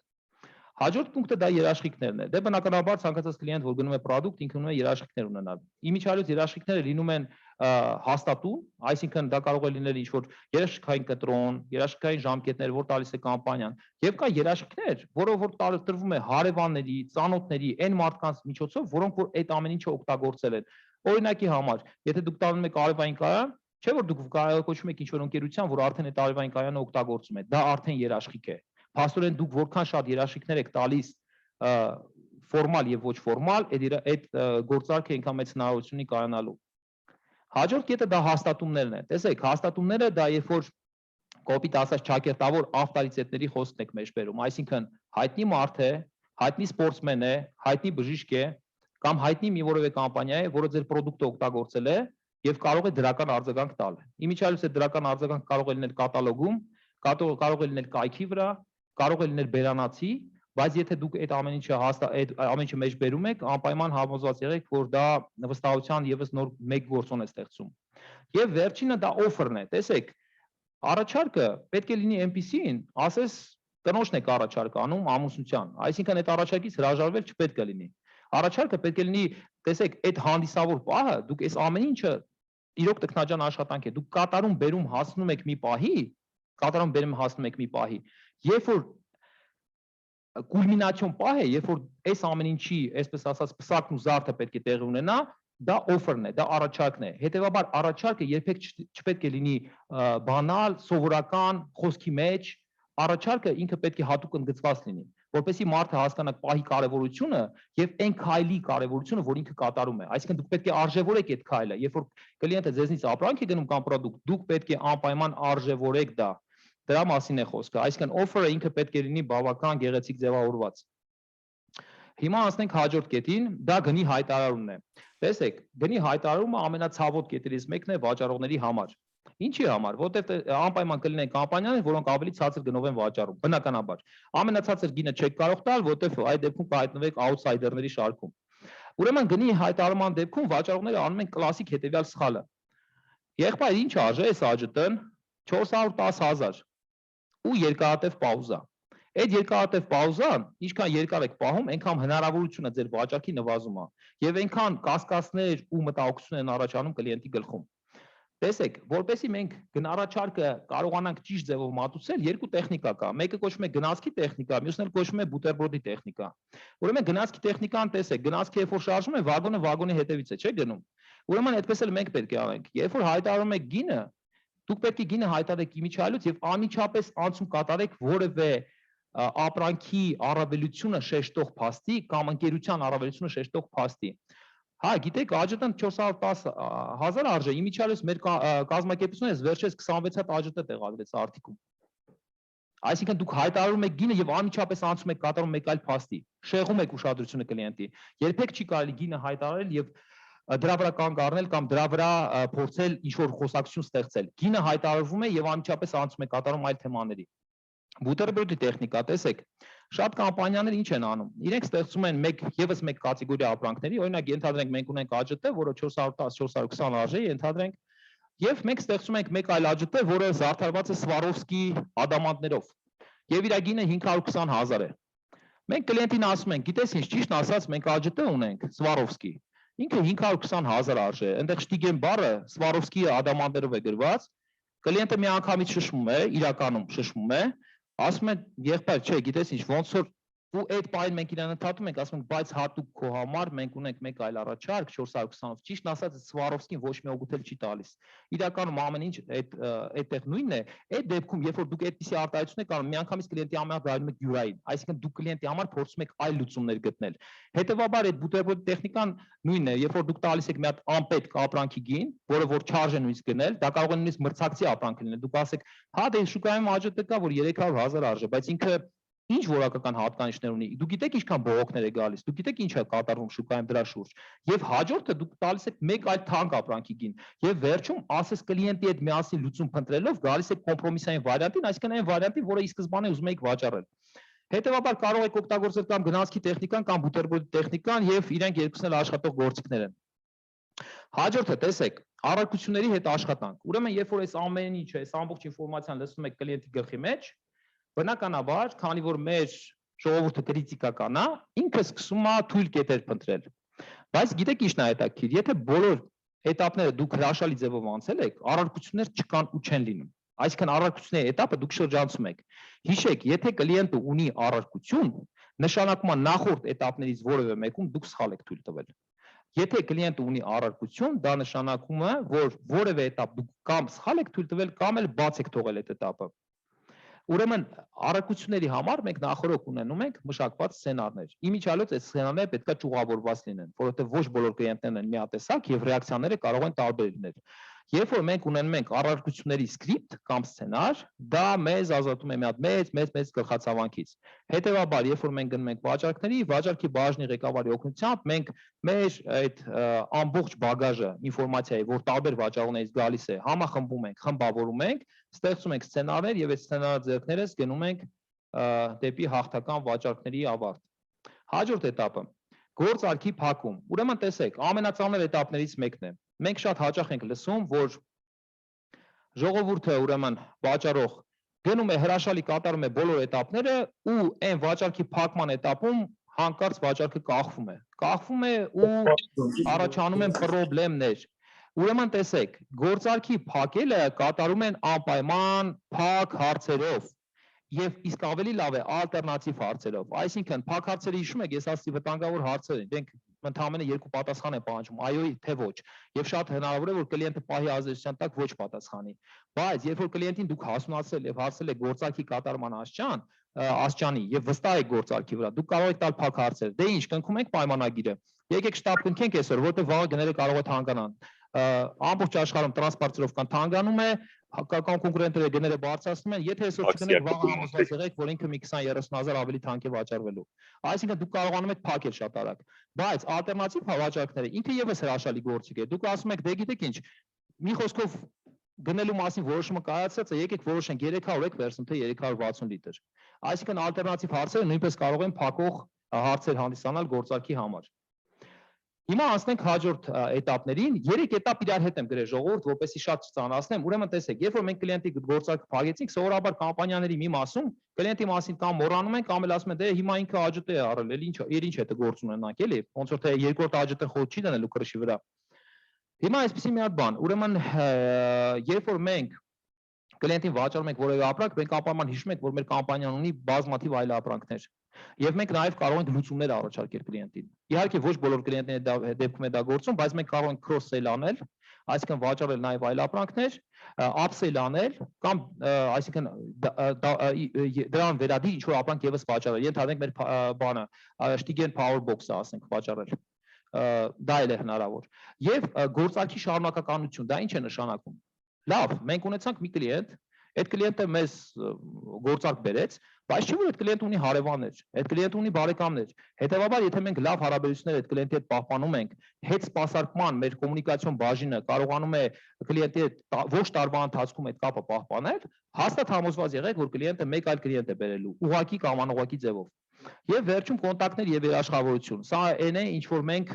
Հաջորդ պունկտը դա երաշխիքներն է։ Դե բնականաբար ցանկացած կլիենտ, որ գնում է product, ինքը ունի երաշխիքներ ունենալ։ Իմիջիալից երաշխիքները լինում են հաստատուն, այսինքն դա կարող է լինել ինչ-որ երաշխիքային կտրոն, երաշխիքային ժամկետներ, որ տալիս է կամպանիան, եւ կա երաշխիքներ, որով որ տրվում է հարևանների, ծանոթների, այն մարդկանց միջոցով, որոնք որ այդ ամեն ինչը օգտագործել են։ Օրինակի համար, եթե դուք տանում եք արևային կայան, չէ՞ որ դուք կոչում եք ինչ-որ ընկերության, որ արդեն այդ արևային կայանը օգտագործում է, դա արդեն երաշխիք է։ Փաստորեն դուք որքան շատ երաշխիքներ եք տալիս ֆորմալ եւ ոչ ֆորմալ, այդ գործարքը այնքան մեծ հնարավորություն ունի կայանալու։ Հաջորդ կետը դա հաստատումներն է։ Տեսեք, հաստատումները դա երբ որ կոպիտ ասած ճակերտավոր ավտորիտետների խոսքն եք մեջբերում, այսինքն հայտնի մարդ է, հայտնի սպորտսմեն է, հայտնի բժիշկ է կամ հայտնի մի որևէ կամպանիա է, որը ձեր product-ը օգտագործել է եւ կարող է դրական արձագանք տալ։ Իմիջիալից այդ դրական արձագանք կարող է լինել կատալոգում, կարող է լինել կայքի վրա, կարող է լինել բերանացի, բայց եթե դուք այդ ամեն ինչը այդ ամեն ինչը մեջ բերում եք, անպայման համոզված եղեք, որ դա վստահության եւս նոր մեկ գործոն է ստեղծում։ Եվ վերջինը դա offer-ն է։ Տեսեք, առաջարկը պետք է լինի այնպեսին, ասես կնոջն եք առաջարկ անում ամուսնության, այսինքն այդ առաջարկից հրաժարվել չպետք է լինի։ Առաջարկը պետք է լինի, տեսեք, այդ հանդիսավոր պահը, դուք այս ամեն ինչը իրոք տքնաջան աշխատանք է, դուք կատարում բերում հասնում եք մի պահի, կատարում բերում հասնում եք մի պահի, երբ որ կուլմինացիոն պահ է, երբ որ այս ամեն ինչի, այսպես ասած, պսակն ու զարդը պետք է տեղի ունենա, դա offer-ն է, դա առաջարկն է։ Հետևաբար առաջարկը երբեք չպետք է լինի բանալ, սովորական, խոսքի մեջ, առաջարկը ինքը պետք է հատուկ ընդգծված լինի, որպեսզի մարդը հասկանա պահի կարևորությունը եւ այն քայլի կարևորությունը, որ ինքը կատարում է։ Այսինքն դուք պետք է արժևորեք այդ քայլը, երբ որ կլիենտը ձեզնից ապրանք է գնում կամ product, դուք պետք է անպայման արժևորեք դա։ Դրա մասին է խոսքը, այսինքն offer-ը ինքը պետք է լինի բավական գեղեցիկ ձևավորված։ Հիմա անցնենք հաջորդ կետին, դա գնի հայտարարումն է։ Տեսեք, գնի հայտարարումը ամենացավոտ կետերից մեկն է վաճառողների համար։ Ինչի համար, որտեղ անպայման կլինեն կամպանիաներ, որոնք ավելի ցածր գնով են վաճառում, բնականաբար։ Ամենացածր գինը չեք կարող տալ, որտեղ այդ դեպքում կհայտնվեք outsider-ների շարքում։ Ուրեմն գնի հայտարարման դեպքում վաճառողները անում են կլասիկ հետևյալ սխալը։ Եղբայր, ինչ արժե է սաժտն 410,000 ու երկարատև պաուզա։ Այդ երկարատև պաուզան, ինչքան երկար եք պահում, այնքան հնարավորությունը ձեր վաճառքի նվազում է եւ այնքան կասկածներ ու մտահոգություններ են առաջանում կլիենտի գլխում։ Տեսեք, որպեսզի մենք գնառաչարկը կարողանանք ճիշտ ձևով մատուցել, երկու տեխնիկա կա։ Մեկը կոչվում է գնացքի տեխնիկա, մյուսն էլ կոչվում է բուտերբրոդի տեխնիկա։ Ուրեմն գնացքի տեխնիկան տեսեք, գնացքը երբ որ շարժվում է, վագոնը վագոնի հետևից է, չէ՞ գնում։ Ուրեմն այդպես էլ մենք պետք է անենք։ Երբ որ հայտարարում եք գինը, դուք պետք է գինը հայտարարեք իմիջիայլոց եւ անմիջապես անցում կատարեք որևէ ապրանքի առավելությունը շեշտող փաստի կամ ընկերության առավելությունը շեշտող փաստի։ Հա, գիտեք, ԱԺՏ-ն 410,000 արժե, իմիջիայլոց մեր կազմակերպությունը վերջերս 26 հատ ԱԺՏ տեղադրեց արդիկում։ Այսինքն դուք հայտարարում եք գինը եւ անմիջապես անցում եք կատարում մեկ այլ փաստի, շեղում եք ուշադրությունը կլիենտի։ Երբեք չի կարելի գինը հայտարարել եւ դրա վրա կանգ առնել կամ դրա վրա փորձել ինչ-որ խոսակցություն ստեղծել։ Գինը հայտարարվում է եւ անմիջապես անցում է կատարում այլ թեմաների։ Բուտերբրոդի տեխնիկա, տեսեք, շատ կամպանիաներ ինչ են անում։ Իրենք ստեղծում են եւս մեկ կատեգորիա ապրանքների, օրինակ ենթադրենք մենք ունենք ԱԺՏ, որը 410-420 արժե, ենթադրենք, եւ մենք ստեղծում ենք մեկ այլ ԱԺՏ, որը զարդարված է Swarovski ադամանդներով, եւ իր գինը 520,000 է։ Մենք կլիենտին ասում ենք, գիտես ինչ, ճիշտ ասած, մենք ԱԺՏ ունենք Swarovski, ինքը 520,000 արժե, այնտեղ շտիգեն բառը Swarovski ադամանդներով է գրված, կլիենտը մի անգամից շշմում է, իրականում շշմում է, ասում են, եղբայր, չէ, գիտես ինչ, ոնց որ ու այդ պահին մենք իրան ընդհատում ենք, ասում ենք, բայց հատուկ քո համար մենք ունենք մեկ այլ առաջարկ 420-ով, ճիշտ ասած, Swarovski-ն ոչ մի օգուտ չի տալիս։ Իրականում ամեն ինչ այդտեղ նույնն է, այդ դեպքում, երբ որ դուք այդպիսի արտահայտություն եք անում, միանգամից կլիենտի համար դառնում եք յուրային, այսինքն դուք կլիենտի համար փորձում եք այլ լուծումներ գտնել։ Հետևաբար այդ բուտերբրոդի տեխնիկան նույնն է, երբ որ դուք տալիս եք մի հատ անպետք ապրանքի գին, որը որ չարժե նույնիսկ գնել, դա կարող է նույնիսկ մրցակցի ապրանք լինել։ Դուք ասեք, հա դե շուկայում ԱԺՏ կա, որ 300,000 արժե, բայց ինքը ինչ որակական հատկանիշներ ունի։ Դուք գիտեք ինչքան բողոքներ է գալիս, դուք գիտեք ինչ է կատարվում շուկայում դրա շուրջ։ Եվ հաջորդը դուք տալիս եք մեկ այլ թանկ ապրանքի գին։ Եվ վերջում ասես կլիենտի հետ միասին լուծում փնտրելով գալիս եք կոմպրոմիսային վարիանտին, այսինքն այն վարիանտին, որը ի սկզբանե ուզում եք վաճառել։ Հետևաբար կարող եք օգտագործել կամ գնացքի տեխնիկան կամ բուտերբրոդի տեխնիկան եւ իրենք երկուսն էլ աշխատող գործիքներ են։ Հաջորդը տեսեք, առարկությունների հետ աշխատանք։ Ուրեմն երբ որ այս ամեն ինչը, այս ամբողջ ինֆորմացիան լսում եք կլիենտի գլխի մեջ, բնականաբար, քանի որ մեր ժողովուրդը կրիտիկական է, ինքը սկսում է թույլ կետեր փնտրել։ Բայց գիտեք ինչն է հետաքրքիր, եթե բոլոր էտապները դուք հրաշալի ձևով անցել եք, առարկություններ չկան ու չեն լինում։ Այսինքն առարկությունների էտապը դուք շրջանցում եք։ Հիշեք, եթե կլիենտը ունի առարկություն, նշանակում է նախորդ էտապներից որևէ մեկում դուք սխալ եք թույլ տվել։ Եթե կլիենտը ունի առարկություն, դա նշանակում է, որ որևէ էտապ դուք կամ սխալ եք թույլ տվել, կամ էլ բաց եք թողել այդ էտապը։ Ուրեմն առարկությունների համար մենք նախորոք ունենում ենք մշակված սցենարներ։ Իմիջիայլոց այս սցենարները պետք է ճյուղավորված լինեն, որովհետև ոչ բոլոր կլիենտներն են միատեսակ եւ ռեակցիաները կարող են տարբեր լինել։ Երբ որ մենք ունենում ենք առարկությունների սկրիպտ կամ սցենար, դա մեզ ազատում է մի հատ մեծ գլխացավանքից։ Հետևաբար, երբ որ մենք գնում ենք վաճառքի բաժնի ղեկավարի օգնությամբ մենք մեր այդ ամբողջ բագաժը ինֆորմացիայի, որ տարբեր վաճառողներից գալիս է, համախմբում ենք, խմբավորում ենք, ստեղծում ենք սցենարներ եւ այդ սցենարաձեռքներս գնում ենք դեպի հաղթական վաճառքների ավարտ։ Հաջորդ էտապը գործարքի փակում։ Ուրեմն տեսեք, ամենածանր էտապներից մեկն է։ Մենք շատ հաճախ ենք լսում, որ ժողովուրդը ուրեմն վաճառող գնում է հրաշալի կատարում է բոլոր էտապները ու այն վաճառքի փակման էտապում հանկարծ վաճառքը կախվում է ու առաջանում են խնդիրներ։ Ուրեմն տեսեք, գործարքի փակելը կատարում են անպայման փակ հարցերով եւ իսկ ավելի լավ է ալտերնատիվ հարցերով։ Այսինքն փակ հարցերը հիշում եք, ես ասացի վտանգավոր հարցեր են, դենք ընդհանրապես երկու պատասխան է պահանջում, այո թե ոչ։ Եվ շատ հնարավոր է որ կլիենտը պահի ազդեցության տակ ոչ պատասխանի։ Բայց երբ որ կլիենտին դուք հասունացել եւ հարցել եք գործարքի կատարման աստիճանի եւ վստահ եք գործարքի վրա, դուք կարող եք տալ փակ հարցեր։ Դե ինչ, կնքում ենք պայմանագիրը։ Եկեք շտապ կնքենք այսօր, որտեղ վաղը գները կարող է թանկանան։ Ամբողջ աշխարհում տրանսպորտիրովկան թանկանում է, հակական կոնկուրենտները գները բարձրացնում են, եթե այսօր չգնեք, վաղը համոզված եղեք, որ ինքը մի 20-30,000 ավելի թանկ է վաճառվելու։ Այսինքն դուք կարողանում եք փակել շատ արագ։ Բայց ալտերնատիվ վաճառքները ինքը եւս հրաշալի գործիք է։ Դուք ասում եք, դե գիտեք ինչ, մի խոսքով գնելու մասին որոշումը կայացած է, եկեք որոշենք 300 եք վերցնում թե 360 լիտր։ Այսինքն ալտերնատիվ հարցերը նույնպես կարող են փակող հարցեր հանդիսանալ գործարքի համար։ Հիմա անցնենք հաջորդ էտապներին, 3 էտապ իրար հետ եմ գրել ժողովուրդ, որպեսզի շատ չծանրացնեմ, ուրեմն տեսեք, երբ որ մենք կլիենտի գործարքը փակեցինք, սովորաբար կամպանիաների մի մասում կլիենտի մասին կամ մոռանում են, կամ էլ ասում են, դե հիմա ինքը ԱՋՏ է առել, էլ ինչ է դա գործ ունենանք, էլի, ոնց որ թե երկրորդ ԱՋՏ-ը խոտ չի դնելու քրշի վրա։ Հիմա այսպեսի մի հատ բան, ուրեմն երբ որ մենք կլիենտին վաճառում ենք որևէ ապրանք, մենք անպայման հիշում ենք, որ մեր կամպանիան ունի բազմաթիվ այլ ապրանքներ։ Եվ մենք նաև կարող ենք լուծումներ առաջարկել կլիենտին։ Իհարկե ոչ բոլոր կլիենտների դեպքում է դա գործում, բայց մենք կարող ենք cross-sell անել, այսինքն վաճառել նաև այլ ապրանքներ, upsell անել կամ այսինքն դրան վերադիր ինչ որ ապրանք եւս վաճառել։ Ենթադրենք մեր բանը Stigen Power Box-ը ասենք վաճառել։ Դա էլ է հնարավոր։ Եվ գործարքի շարունակականություն, դա ինչ է նշանակում։ Լավ, մենք ունեցանք մի կլիենտ, այդ կլիենտը մեզ գործարք բերեց, բայց չէ՞ որ այդ կլիենտը ունի հարևաններ, այդ կլիենտը ունի բարեկամներ։ Հետևաբար, եթե մենք լավ հարաբերություններ այդ կլիենտի հետ պահպանում ենք, հետ սպասարկման մեր կոմունիկացիոն բաժինը կարողանում է կլիենտի հետ ոչ տարվա ընթացքում այդ կապը պահպանել, հաստատ համոզված եղեք, որ կլիենտը մեկ այլ կլիենտ է բերելու, ուղղակի կամ անուղղակի ձևով։ Եվ վերջում կոնտակտներ եւ երաշխավորություն։ Սա այն է, ինչ որ մենք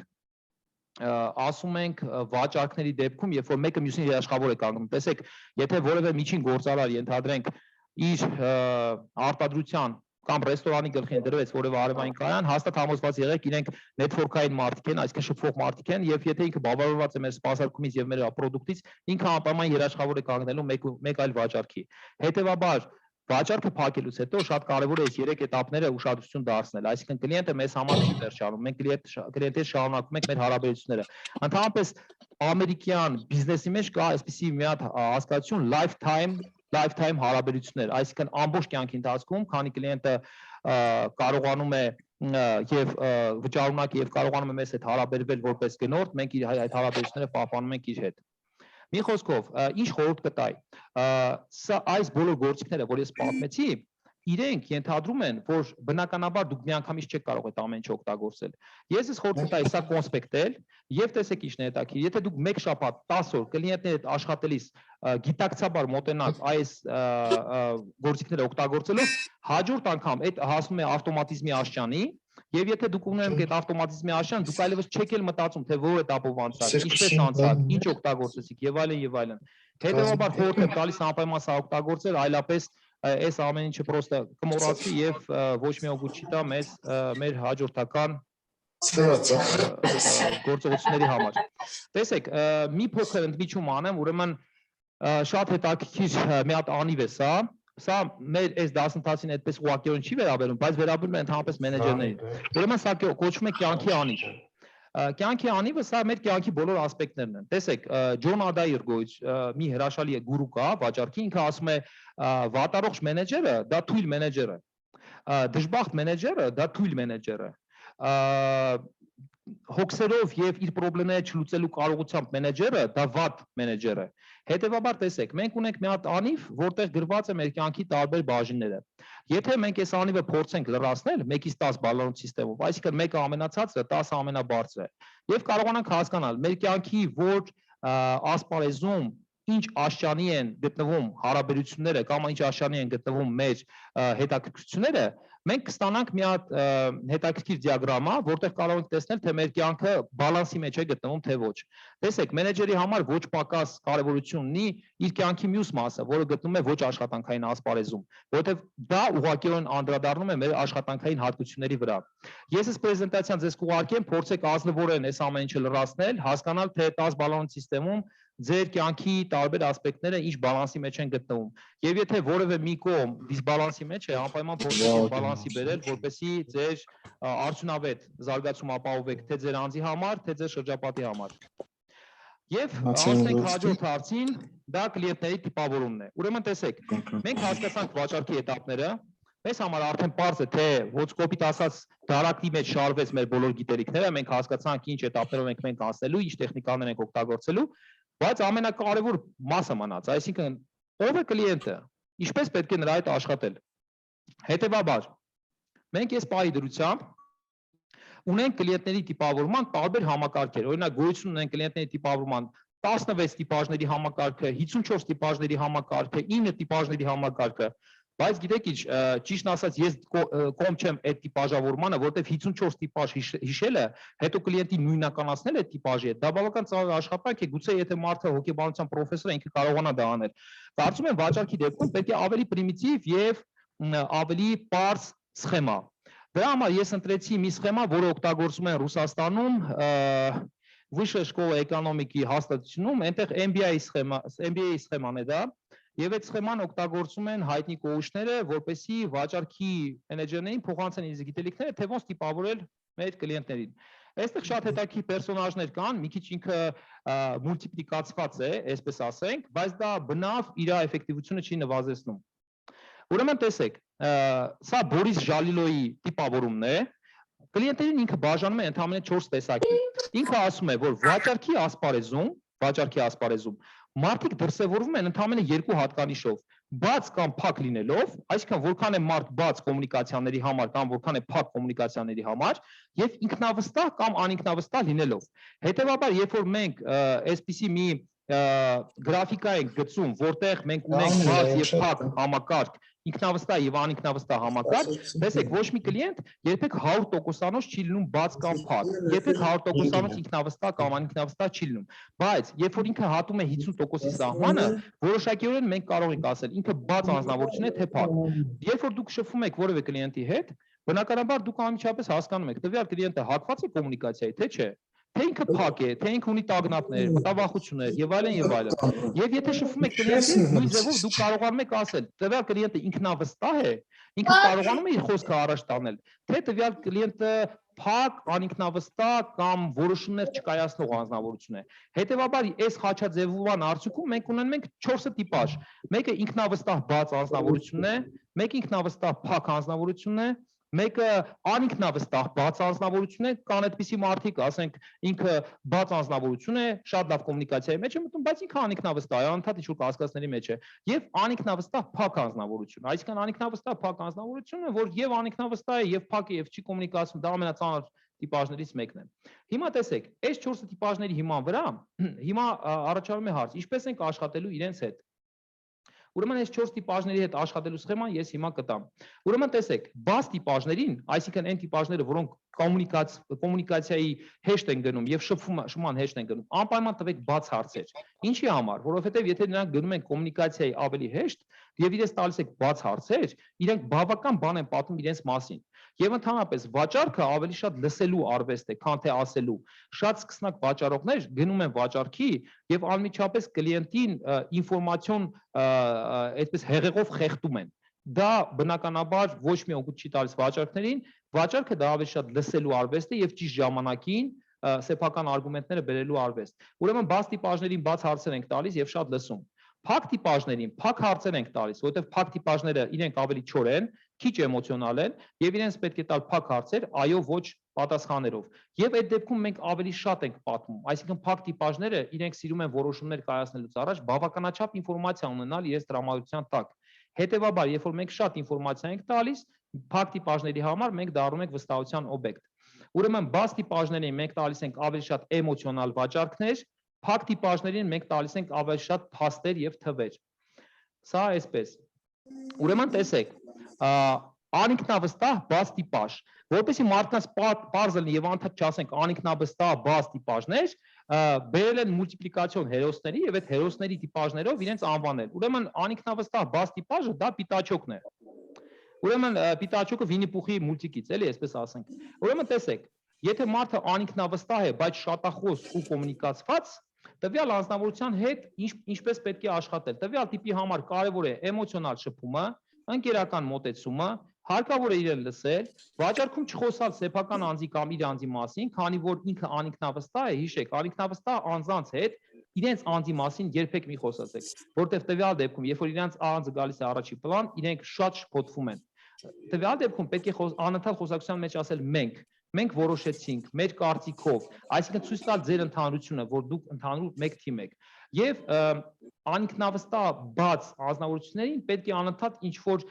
ասում ենք վաճառքների դեպքում, երբ որ մեկը մյուսին երաշխավոր է կանգնում։ Տեսեք, եթե որևէ միջին գործարար ենթադրենք իր արտադրության կամ ռեստորանի գլխին դրվեց որևէ արևային կայան, հաստատ համոզված եղեք իրենք նետվորքային մարդիկ են, այսինքն շփվող մարդիկ են, եւ եթե ինքը բավարարված է մեր սպասարկումից եւ մեր ապրոդուկտից, ինքը անպայման երաշխավոր է կանգնելու մեկ այլ վաճառքի։ Հետևաբար վաճառքը փակելուց հետո շատ կարևոր է այս 3 էտապները ուշադրություն դարձնել, այսինքն կլիենտը մեզ համար չի վերջանում, մենք կլիենտի շարունակում ենք մեր հարաբերությունները։ Ընդհանրապես ամերիկյան բիզնեսի մեջ կա այսպիսի մի հատ հասկացություն lifetime հարաբերություններ, այսինքն ամբողջ կյանքի ընթացքում, քանի կլիենտը կարողանում է եւ վճարունակ եւ կարողանում է մեզ հետ հարաբերվել որպես գնորդ, մենք այդ հարաբերությունները պահպանում ենք իր հետ։ Մի խոսքով, ինչ խորհուրդ կտայի, սա այս բոլոր գործիքները, որ ես պատմեցի, իրենք ենթադրում են, որ բնականաբար դուք միանգամից չեք կարող այդ ամեն ինչը օգտագործել։ Ես ես խորհուրդ կտայի սա կոնսպեկտել եւ տեսեք ինչն է հետաքրքիր, եթե դուք մեկ շաբաթ 10 օր կլիենտների հետ աշխատելիս գիտակցաբար մոտենաք այս գործիքները օգտագործելով, հաջորդ անգամ այդ հասնում է ավտոմատիզմի աշճանի, եւ եթե դուք ունենք այդ ավտոմատիզմի աշճան, դուք այլևս չեք էլ մտածում, թե որ этаպով անցաք, ինչպես անցաք, ինչ օգտագործեցիք եւ այլն եւ այլն։ Հետեւաբար խորհուրդ եմ տալիս անպայման սա օգտագործել, այլապես այս ամեն ինչը պրոստը կմոռացվի եւ ոչ մի օգուտ չի տա մեզ մեր հաջորդական գործողությունների համար։ Տեսեք, մի փոքր ընդմիջում անեմ, ուրեմն շատ հետաքրքիր մի հատ անիվ է սա։ Սա մեր այս դասընթացին այդպես ուղղակիորեն չի վերաբերում, բայց վերաբերում է ընդհանրապես մենեջերներին։ Ուրեմն սա կոչվում է կյանքի անիվ։ Կյանքի անիվը սա մեր կյանքի բոլոր ասպեկտներն են։ Տեսեք, Ջոն Ադայր գոյ մի հրաշալի գուրու կա վաճառքի, ինքը ասում է վատառողջ մենեջերը դա թույլ մենեջեր է։ Դժբախտ մենեջերը դա թույլ մենեջեր է։ Հոգսերով եւ իր խնդիրները չլուծելու կարողությամբ մենեջերը դա վատ մենեջեր է։ Հետևաբար տեսեք, մենք ունենք մի հատ անիվ, որտեղ գրված է մեր կյանքի տարբեր բաժինները։ Եթե մենք այս անիվը փորձենք լրացնել 1-ից 10 բալանոց համակարգով, այսինքն 1-ը ամենացածը, 10-ը ամենաբարձրը, եւ կարողանանք հասկանալ մեր կյանքի որ ասպարեզում ինչ աշճանի են գտնվում հարաբերությունները կամ ինչ աշճանի են գտնվում մեր հետաքրքրությունները, մենք կստանանք մի հատ հետաքրքիր դիագրամա, որտեղ կարող ենք տեսնել, թե մեր կյանքը բալանսի մեջ է գտնվում, թե ոչ։ Տեսեք, մենեջերի համար ոչ պակաս կարևորություն ունի իր կյանքի մյուս մասը, որը գտնվում է ոչ աշխատանքային ասպարեզում, որովհետև դա ուղղակիորեն անդրադառնում է մեր աշխատանքային հատկությունների վրա։ Ես այս պրեզենտացիան ձեզ կուղարկեմ, փորձեք ազնվորեն այս ամեն ինչը լրացնել, հասկանալ, թե 10 բալանոց համակարգում ձեր կյանքի տարբեր ասպեկտները ինչ բալանսի մեջ են գտնվում։ Եվ եթե որևէ մի կողմ դիսբալանսի մեջ է, անպայման փորձեք բալանսի բերել, որպեսզի ձեր արդյունավետ զարգացում ապահովեք թե ձեր անձի համար, թե ձեր շրջապատի համար։ Եվ անցնենք հաջորդ հարցին, դա կլիենտների տիպավորումն է։ Ուրեմն տեսեք, մենք հասկացանք վաճառքի этаպները, մեզ համար արդեն պարզ է, թե ոչ կոպիտ ասած դարակի մեջ շարվեց մեր բոլոր գիտելիքները, մենք հասկացանք ինչ этаպներով ենք անցնելու, ինչ տեխնիկաներ ենք օգտագործելու, բայց ամենակարևոր մասը մնաց, այսինքն ով է կլիենտը, ինչպես պետք է նրա հետ աշխատել։ Հետևաբար, մենք այս պահի դրությամբ ունենք կլիենտների տիպավորման տարբեր համակարգեր, օրինակ գոյություն ունեն կլիենտների տիպավորման 16 տիպաժների համակարգը, 54 տիպաժների համակարգը, 9 տիպաժների համակարգը, բայց գիտեք ինչ, ճիշտն ասած ես կողմ չեմ այդ տիպաժավորմանը, որտեղ 54 տիպաժ հիշելը, հետո կլիենտի նույնականացնել այդ տիպաժի հետ, դա բավական ծանր աշխատանք է, գուցե եթե մարդը հոգեբանության պրոֆեսոր է, ինքը կարողանա դա անել։ Կարծում եմ վաճառքի դեպքում պետք է ավելի պրիմիտիվ եւ ավելի պարզ սխեմա։ Դրա համար ես ընտրեցի մի սխեմա, որը օգտագործում են Ռուսաստանում, Վիշե շկոլա էկոնոմիկի հաստատությունում, այնտեղ MBA սխեման է դա, եւ այդ սխեման օգտագործում են հայտնի կոուչները, որպեսզի վաճառքի մենեջերներին փոխանցեն իրենց գիտելիքները, թե ոնց տիպավորել մեր կլիենտներին։ Այստեղ շատ հետաքրքիր պերսոնաժներ կան, մի քիչ ինքը մուլտիպլիկացված է, այսպես ասենք, բայց դա բնավ իր էֆեկտիվությունը չի նվազեցնում։ Ուրեմն տեսեք, սա Բորիս Ժալիլոյի տիպավորումն է, կլիենտերին ինքը բաժանում է ընդհանրապես 4 տեսակի։ Ինքը ասում է, որ վաճառքի ասպարեզում մարդիկ դրսևորվում են ընդհանրապես երկու հատկանիշով՝ բաց կամ փակ լինելով, այսինքն որքան է մարդ բաց կոմունիկացիաների համար կամ որքան է փակ կոմունիկացիաների համար, եւ ինքնավստահ կամ անինքնավստահ լինելով։ Հետևաբար, երբ որ մենք այսպիսի մի գրաֆիկա ենք գծում, որտեղ մենք ունենք բաց եւ փակ համակարգ, ինքնավստահ եւ անինքնավստահ համակարգ, տեսեք, ոչ մի կլիենտ երբեք 100%-անոց չի լինում բաց կամ փակ, երբեք 100%-անոց ինքնավստահ կամ անինքնավստահ չի լինում, բայց երբ որ ինքը հատում է 50%-ի սահմանը, որոշակիորեն մենք կարող ենք ասել, ինքը բաց անձնավորություն է թե փակ։ Երբ որ դուք շփվում եք որևէ կլիենտի հետ, բնականաբար դուք անմիջապես հասկանում եք, տվյալ կլիենտը հակված է կոմունիկացիայի, թե չէ։ Թե ինքը փակ է, թե ինքը ունի տագնապներ, մտավախություններ եւ այլն եւ այլն։ Եվ եթե շփվում եք կլիենտի, նույն ձևով դուք կարողանում եք ասել, տվյալ կլիենտը ինքնավստահ է, ինքը կարողանում է իր խոսքը առաջ տանել, թե տվյալ կլիենտը փակ, անինքնավստահ կամ որոշումներ չկայացնող անձնավորություն է։ Հետևաբար, այս խաչաձևման արդյունքում մենք ունենում ենք 4 տիպաժ։ Մեկը ինքնավստահ բաց անձնավորությունն է, մեկը ինքնավստահ փակ անձնավորությունն է, մեկը անինքնավստահ բաց անձնավորություն է, կան այդպիսի մարդիկ, ասենք, ինքը բաց անձնավորություն է, շատ լավ կոմունիկացիայի մեջ է մտնում, բայց ինքը անինքնավստահ է, անընդհատ ինչ-որ կասկածների մեջ է, եւ անինքնավստահ փակ անձնավորություն։ Այսինքն անինքնավստահ փակ անձնավորությունը, որ եւ անինքնավստահ է, եւ փակ է, եւ չի կոմունիկացում, դա ամենածանր տիպաժներից մեկն է։ Հիմա տեսեք, այս 4 տիպաժների հիման վրա հիմա առաջանում է հարց, ինչպես ենք աշխատելու իրենց հետ։ Ուրեմն այս 4 տիպաժների հետ աշխատելու սխեման ես հիմա կտամ։ Ուրեմն տեսեք, բաց տիպաժներին, այսինքն այն տիպաժները, որոնք կոմունիկացիայի հեշտ են գնում եւ շփման հեշտ են գնում, անպայման տվեք բաց հարցեր։ Ինչի համար, որովհետեւ եթե նրանք գնում են կոմունիկացիայի ավելի հեշտ եւ իրենց տալիս եք բաց հարցեր, իրենք բավական բան են պատմում իրենց մասին։ Եվ ընդհանրապես վաճառքը ավելի շատ լսելու արվեստ է, քան թե ասելու։ Շատ սկսնակ վաճառողներ գնում են վաճառքի եւ անմիջապես կլիենտին ինֆորմացիոն այդպես հեղեղով խեղդում են։ Դա բնականաբար ոչ մի օգուտ չի տալիս վաճառքներին, վաճառքը դա ավելի շատ լսելու արվեստ է եւ ճիշտ ժամանակին սեփական արգումենտները բերելու արվեստ։ Ուրեմն բաց տիպաժներին բաց հարցեր ենք տալիս եւ շատ լսում։ Փակ տիպաժներին փակ հարցեր ենք տալիս, որովհետեւ փակ տիպաժները իրենք ավելի չոր են, քիչ էմոցիոնալ են եւ իրենց պետք է տալ փակ հարցեր, այո, ոչ պատասխաններով։ Եվ այդ դեպքում մենք ավելի շատ ենք պատմում, այսինքն փակ տիպաժները իրենք սիրում են որոշումներ կայացնելուց առաջ բավականաչափ ինֆորմացիա ունենալ իրենց տրամադրության տակ։ Հետևաբար, երբ որ մենք շատ ինֆորմացիա ենք տալիս, փակ տիպաժների համար մենք դառնում ենք վստահության օբյեկտ։ Ուրեմն բաց տիպաժներին մենք տալիս ենք ավելի շատ էմոցիոնալ վաճառքներ, փակ տիպաժներին մենք տալիս ենք ավելի շատ փաստեր եւ թվեր։ Սա այսպես։ Ուրեմն տեսեք, անինքնավստահ բաց տիպաժ, որպեսզի մարդկանց պարզ լինի եւ անդադ չասենք անինքնավստահ բաց տիպաժներ, բերել են մուլտիպլիկացիոն հերոսների եւ այդ հերոսների տիպաժներով իրենց անվանել։ Ուրեմն անինքնավստահ բաց տիպաժը դա պիտաչոկն է։ Ուրեմն պիտաչոկը Վինի Պուխի մուլտիկից էլի, այսպես ասենք։ Ուրեմն տեսեք, եթե մարդը անինքնավստահ է, բայց շատախոս ու կոմունիկացված, տվյալ անձնավորության հետ ինչպես պետք է աշխատել։ Տվյալ տիպի համար կարևոր է էմոցիոնալ շփումը, ընկերական մոտեցումը, հարկավոր է իրեն լսել, վաճառքում չխոսալ սեփական անձի կամ իր անձի մասին, քանի որ ինքը անինքնավստահ է, հիշեք, անինքնավստահ անձանց հետ իրենց անձի մասին երբեք մի խոսացեք, որտեղ տվյալ դեպքում, երբ որ իրենց անձը գալիս է առաջի պլան, իրենք շատ շփոթվում են։ Տվյալ դեպքում պետք է անընդհատ խոսակցության մեջ ասել մենք որոշեցինք մեր կարծիքով, այսինքն ցույց տալ ձեր ընդհանրությունը, որ դուք ընդհանուր մեկ թիմ եք։ Եվ անինքնավստահ բաց անձնավորություններին պետք է անընդհատ ինչ-որ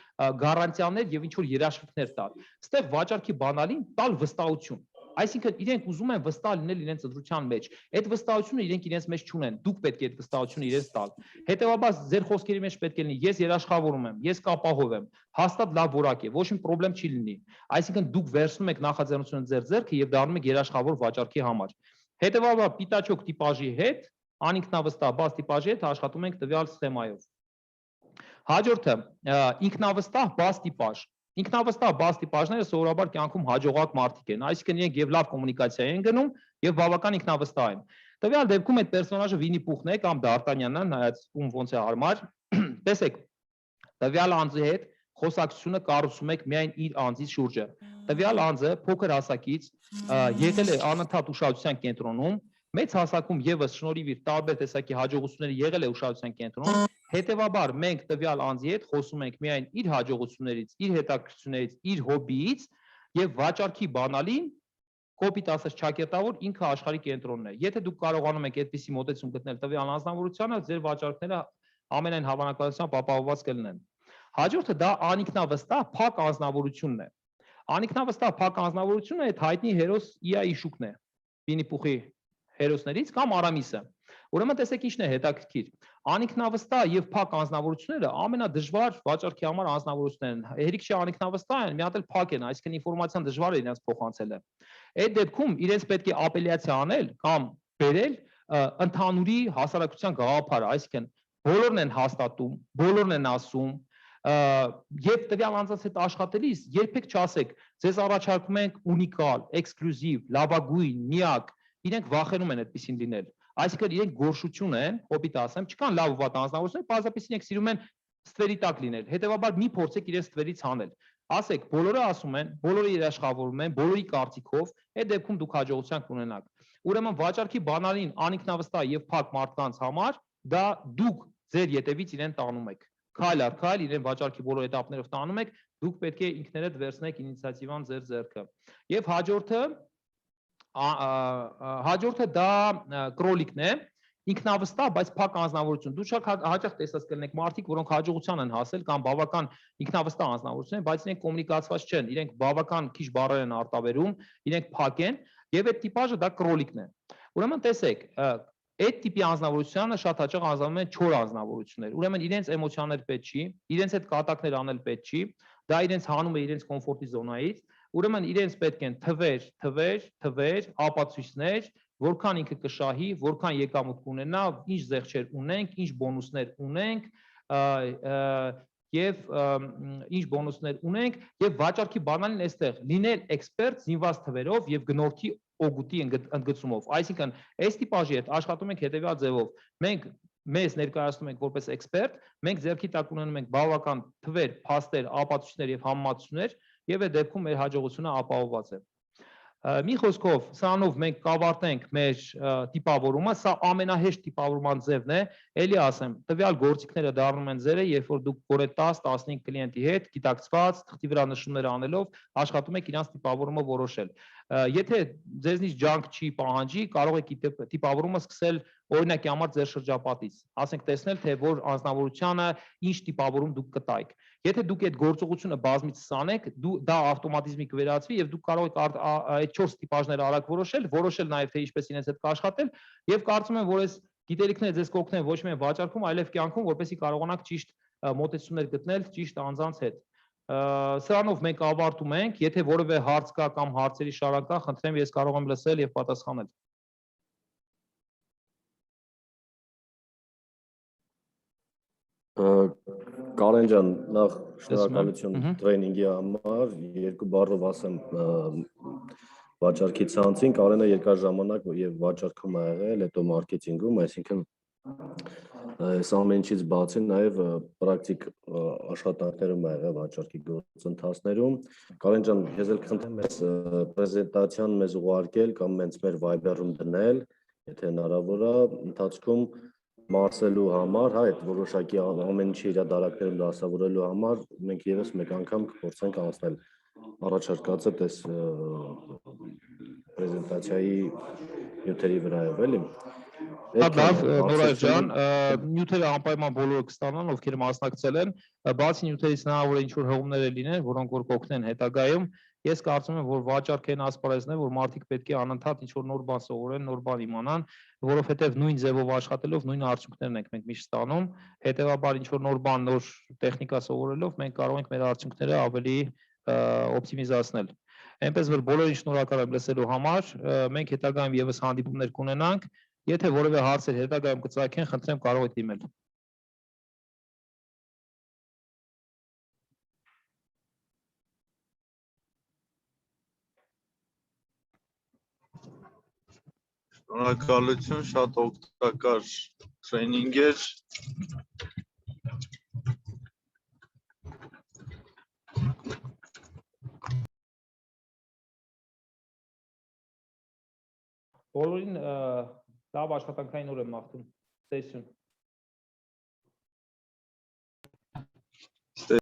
գարանտիաներ եւ ինչ-որ երաշխիքներ տալ։ Ստեղ վաճառքի բանալին տալ վստահություն։ Այսինքն իրենք ուզում են վստահ լինել իրենց ընտրության մեջ։ Այդ վստահությունը իրենք իրենց մեջ չունեն։ Դուք պետք է այդ վստահությունը իրենց տալ։ Հետևաբար ձեր խոսքերի մեջ պետք է լինի ես երաշխավորում եմ, ես կապահով եմ, հաստատ լավ որակ է, ոչ մի խնդրեմ չի լինի։ Այսինքն դուք վերցնում եք նախաձեռնությունը ձեր ձեռքը եւ դառնում եք երաշխավոր վաճառքի համար։ Հետևաբար պիտաչոկ տիպաժի հետ, անինքնավստահ բաց տիպաժի հետ աշխատում ենք տվյալ սխեմայով։ Հաջորդը ինքնավստահ բաց տիպաժ։ Ինքնավստահ բաց տիպաժները սովորաբար կյանքում հաջողակ մարդիկ են, այսինքն իրենք եւ լավ կոմունիկացիա են գնում եւ բավական ինքնավստահ են։ Տվյալ դեպքում այդ պերսոնաժը Վինի Պուխն է կամ Դ'Արտանյանն է, նայած ում ոնց է հարմար։ Տեսեք, տվյալ անձի հետ խոսակցությունը կառուցում եք միայն իր անձի շուրջը։ Տվյալ անձը փոքր հասակից եղել է անընդհատ ուշադրության կենտրոնում, մեծ հասակում եւս շնորհիվ իր տարբեր տեսակի հաջողությունների եղել է ուշադրության կենտրոնում։ Հետևաբար մենք տվյալ անձի հետ խոսում ենք միայն իր հաջողություններից, իր հետաքրքրություններից, իր հոբիից եւ վաճառքի բանալին կոպիտ ասած ճակերտավոր ինքը աշխարհի կենտրոնն է։ Եթե դուք կարողանում եք այդպիսի մոտեցում գտնել տվյալ անձնավորությանը, ձեր վաճառքները ամենայն հավանականությամբ ապահովված կլինեն։ Հաջորդը դա անինքնավստահ փակ անձնավորությունն է։ Անինքնավստահ փակ անձնավորությունը այդ հայտնի հերոս Իա Իշուկն է, Վինի Պուխի հերոսներից կամ Արամիսը։ Ուրեմն տեսեք ինչն է հետաքրքիր։ Անինքնավստահ եւ փակ անձնավորությունները ամենադժվար վաճառքի համար անձնավորություններն են։ Հերիք չի անինքնավստահ են, մի հատ էլ փակ են, այսինքն ինֆորմացիան դժվար է իրենց փոխանցելը։ Այդ դեպքում իրենց պետք է ապելյացիա անել կամ բերել ընդհանուրի հասարակության գաղափարը, այսինքն բոլորն են հաստատում, բոլորն են ասում, եւ տվյալ անձանց հետ աշխատելիս երբեք չասեք ձեզ առաջարկում ենք ունիկալ, էքսկլյուզիվ, լավագույն, միակ, իրենք վախենում են այդպեսին լինել։ Այսինքն իրենք գորշություն են, կոպիտ ասեմ, չկան լավ ու վատ անձնավորություններ, բազմապես իրենք սիրում են ստվերի տակ լինել։ Հետևաբար մի փորձեք իրենց ստվերից հանել։ Ասեք, բոլորը ասում են, բոլորը երաշխավորում են, բոլորի կարծիքով, այդ դեպքում դուք հաջողության կունենաք։ Ուրեմն վաճառքի բանալին անինքնավստահ եւ փակ մարդկանց համար դա դուք ձեր ետևից իրեն տանում եք։ Քայլ առ քայլ իրեն վաճառքի բոլոր этаպներով տանում եք, դուք պետք է ինքներդ վերցնեք ինիցիատիվան ձեր ձեռքը։ Եվ հաջորդը դա կրոլիկն է, ինքնավստահ, բայց փակ անձնավորություն։ Դուք շատ հաճախ տեսած կլինեք մարդիկ, որոնք հաջողության են հասել կամ բավական ինքնավստահ անձնավորություն են, բայց իրենք կոմունիկացված չեն, իրենք բավական քիչ բառեր են արտաբերում, իրենք փակ են, եւ այդ տիպաժը դա կրոլիկն է։ Ուրեմն տեսեք, այդ տիպի անձնավորությունը շատ հաճախ անվանում են չոր անձնավորություններ։ Ուրեմն իրենց էմոցիաներ պետք չի, իրենց այդ կատակներ անել պետք չի, դա իրենց հանում է իրենց կոմֆորտի զոնայից։ Ուրեմն իրենց պետք են թվեր, ապացույցներ, որքան ինքը կշահի, որքան եկամուտ կունենա, ինչ զեղչեր ունենք, ինչ բոնուսներ ունենք, եւ վաճառքի բանալին այստեղ լինել էքսպերտ զինված թվերով եւ գնորդի օգուտի ընդգծումով։ Այսինքն, այս տիպաժի հետ աշխատում ենք հետեւյալ ձևով։ Մենք մեզ ներկայացնում ենք որպես էքսպերտ, մենք ձեռքի տակ ունենում ենք բավական թվեր, փաստեր, ապացույցներ եւ համեմատություններ եւ այդ դեպքում մեր հաջողությունը ապահովված է։ Մի խոսքով, սրանով մենք կավարտենք մեր տիպավորումը, սա ամենահեշտ տիպավորման ձևն է, էլի ասեմ, տվյալ գործիքները դառնում են ձերը, երբ որ դուք գորե 10-15 կլիենտի հետ գիտակցված, թղթի վրա նշումներ անելով աշխատում եք իրանց տիպավորումը որոշել։ Եթե ձեզնից ջանք չի պահանջի, կարող եք տիպավորումը սկսել օրինակի համար ձեր շրջապատից, ասենք տեսնել, թե որ անձնավորությանը ինչ տիպավորում դուք կտայիք։ Եթե դուք այդ գործողությունը բազմիցս անեք, դա ավտոմատիզմի կվերածվի եւ դուք կարող եք այդ 4 տիպաժները արագ որոշել նաեւ թե ինչպես իրենց հետ կաշխատել եւ կարծում եմ, որ այս գիտելիքները ձեզ կօգնեն ոչ միայն վաճառքում, այլև կյանքում, որպեսզի կարողանաք ճիշտ մոտեցումներ գտնել ճիշտ անձանց հետ։ Սրանով մենք ավարտում ենք, եթե որևէ հարց կա կամ հարցերի շարան կա, խնդրեմ ես կարող եմ լսել եւ պատասխանել։ Կարեն ջան, նախ շնորհակալություն տրեյնինգի համար, երկու բառով ասեմ վաճառքի ցանցին, Կարենը երկար ժամանակ եւ վաճառքում ա եղել, հետո մարքեթինգում, այսինքն այս ամեն ինչից բացի նաեւ պրակտիկ աշխատանքներում ա եղել վաճառքի գործընթացներում։ Կարեն ջան, ես էլ կխնդրեմ այս պրեզենտացիան մեզ ուղարկել կամ մենք մեր Viber-ում դնել, եթե հնարավոր է, ընթացքում մարսելու համար, հա, այդ որոշակի ամեն ինչի իր դարակներում դասավորելու համար մենք եւս մեկ անգամ կփորձենք անցնել առաջարկածը այս պրեզենտացիայի նյութերի վրայով, էլի։ Շատ լավ, Նորայր հարցեր ջան, չունեմ։ նյութերը անպայման բոլորը կստանան, ովքեր մասնակցել են, բացի նյութերից հնարավոր է ինչ-որ հղումներ լինեն, որոնք որ կօգնեն հետագայում։ Ես կարծում եմ, որ վաճառքային ասպարեզն է, որ մարդիկ պետք է անընդհատ ինչ-որ նոր բան սովորեն, նոր բան իմանան, որովհետև նույն ձևով աշխատելով նույն արդյունքներն ենք մենք միշտ ստանում, հետևաբար ինչ-որ նոր բան, նոր տեխնիկա սովորելով մենք կարող ենք մեր արդյունքները ավելի օպտիմիզացնել։ Այնպես որ բոլորին շնորհակալ եմ լսելու համար, մենք հետագայում եւս հանդիպումներ կունենանք, եթե որևէ հարցեր հետագայում կծագեն, խնդրեմ կարող եք դիմել։ Շնորհակալություն, շատ օգտակար տրեյնինգ էր։ Բոլորին լավ աշխատանքային օր եմ մաղթում։ Տեսություն։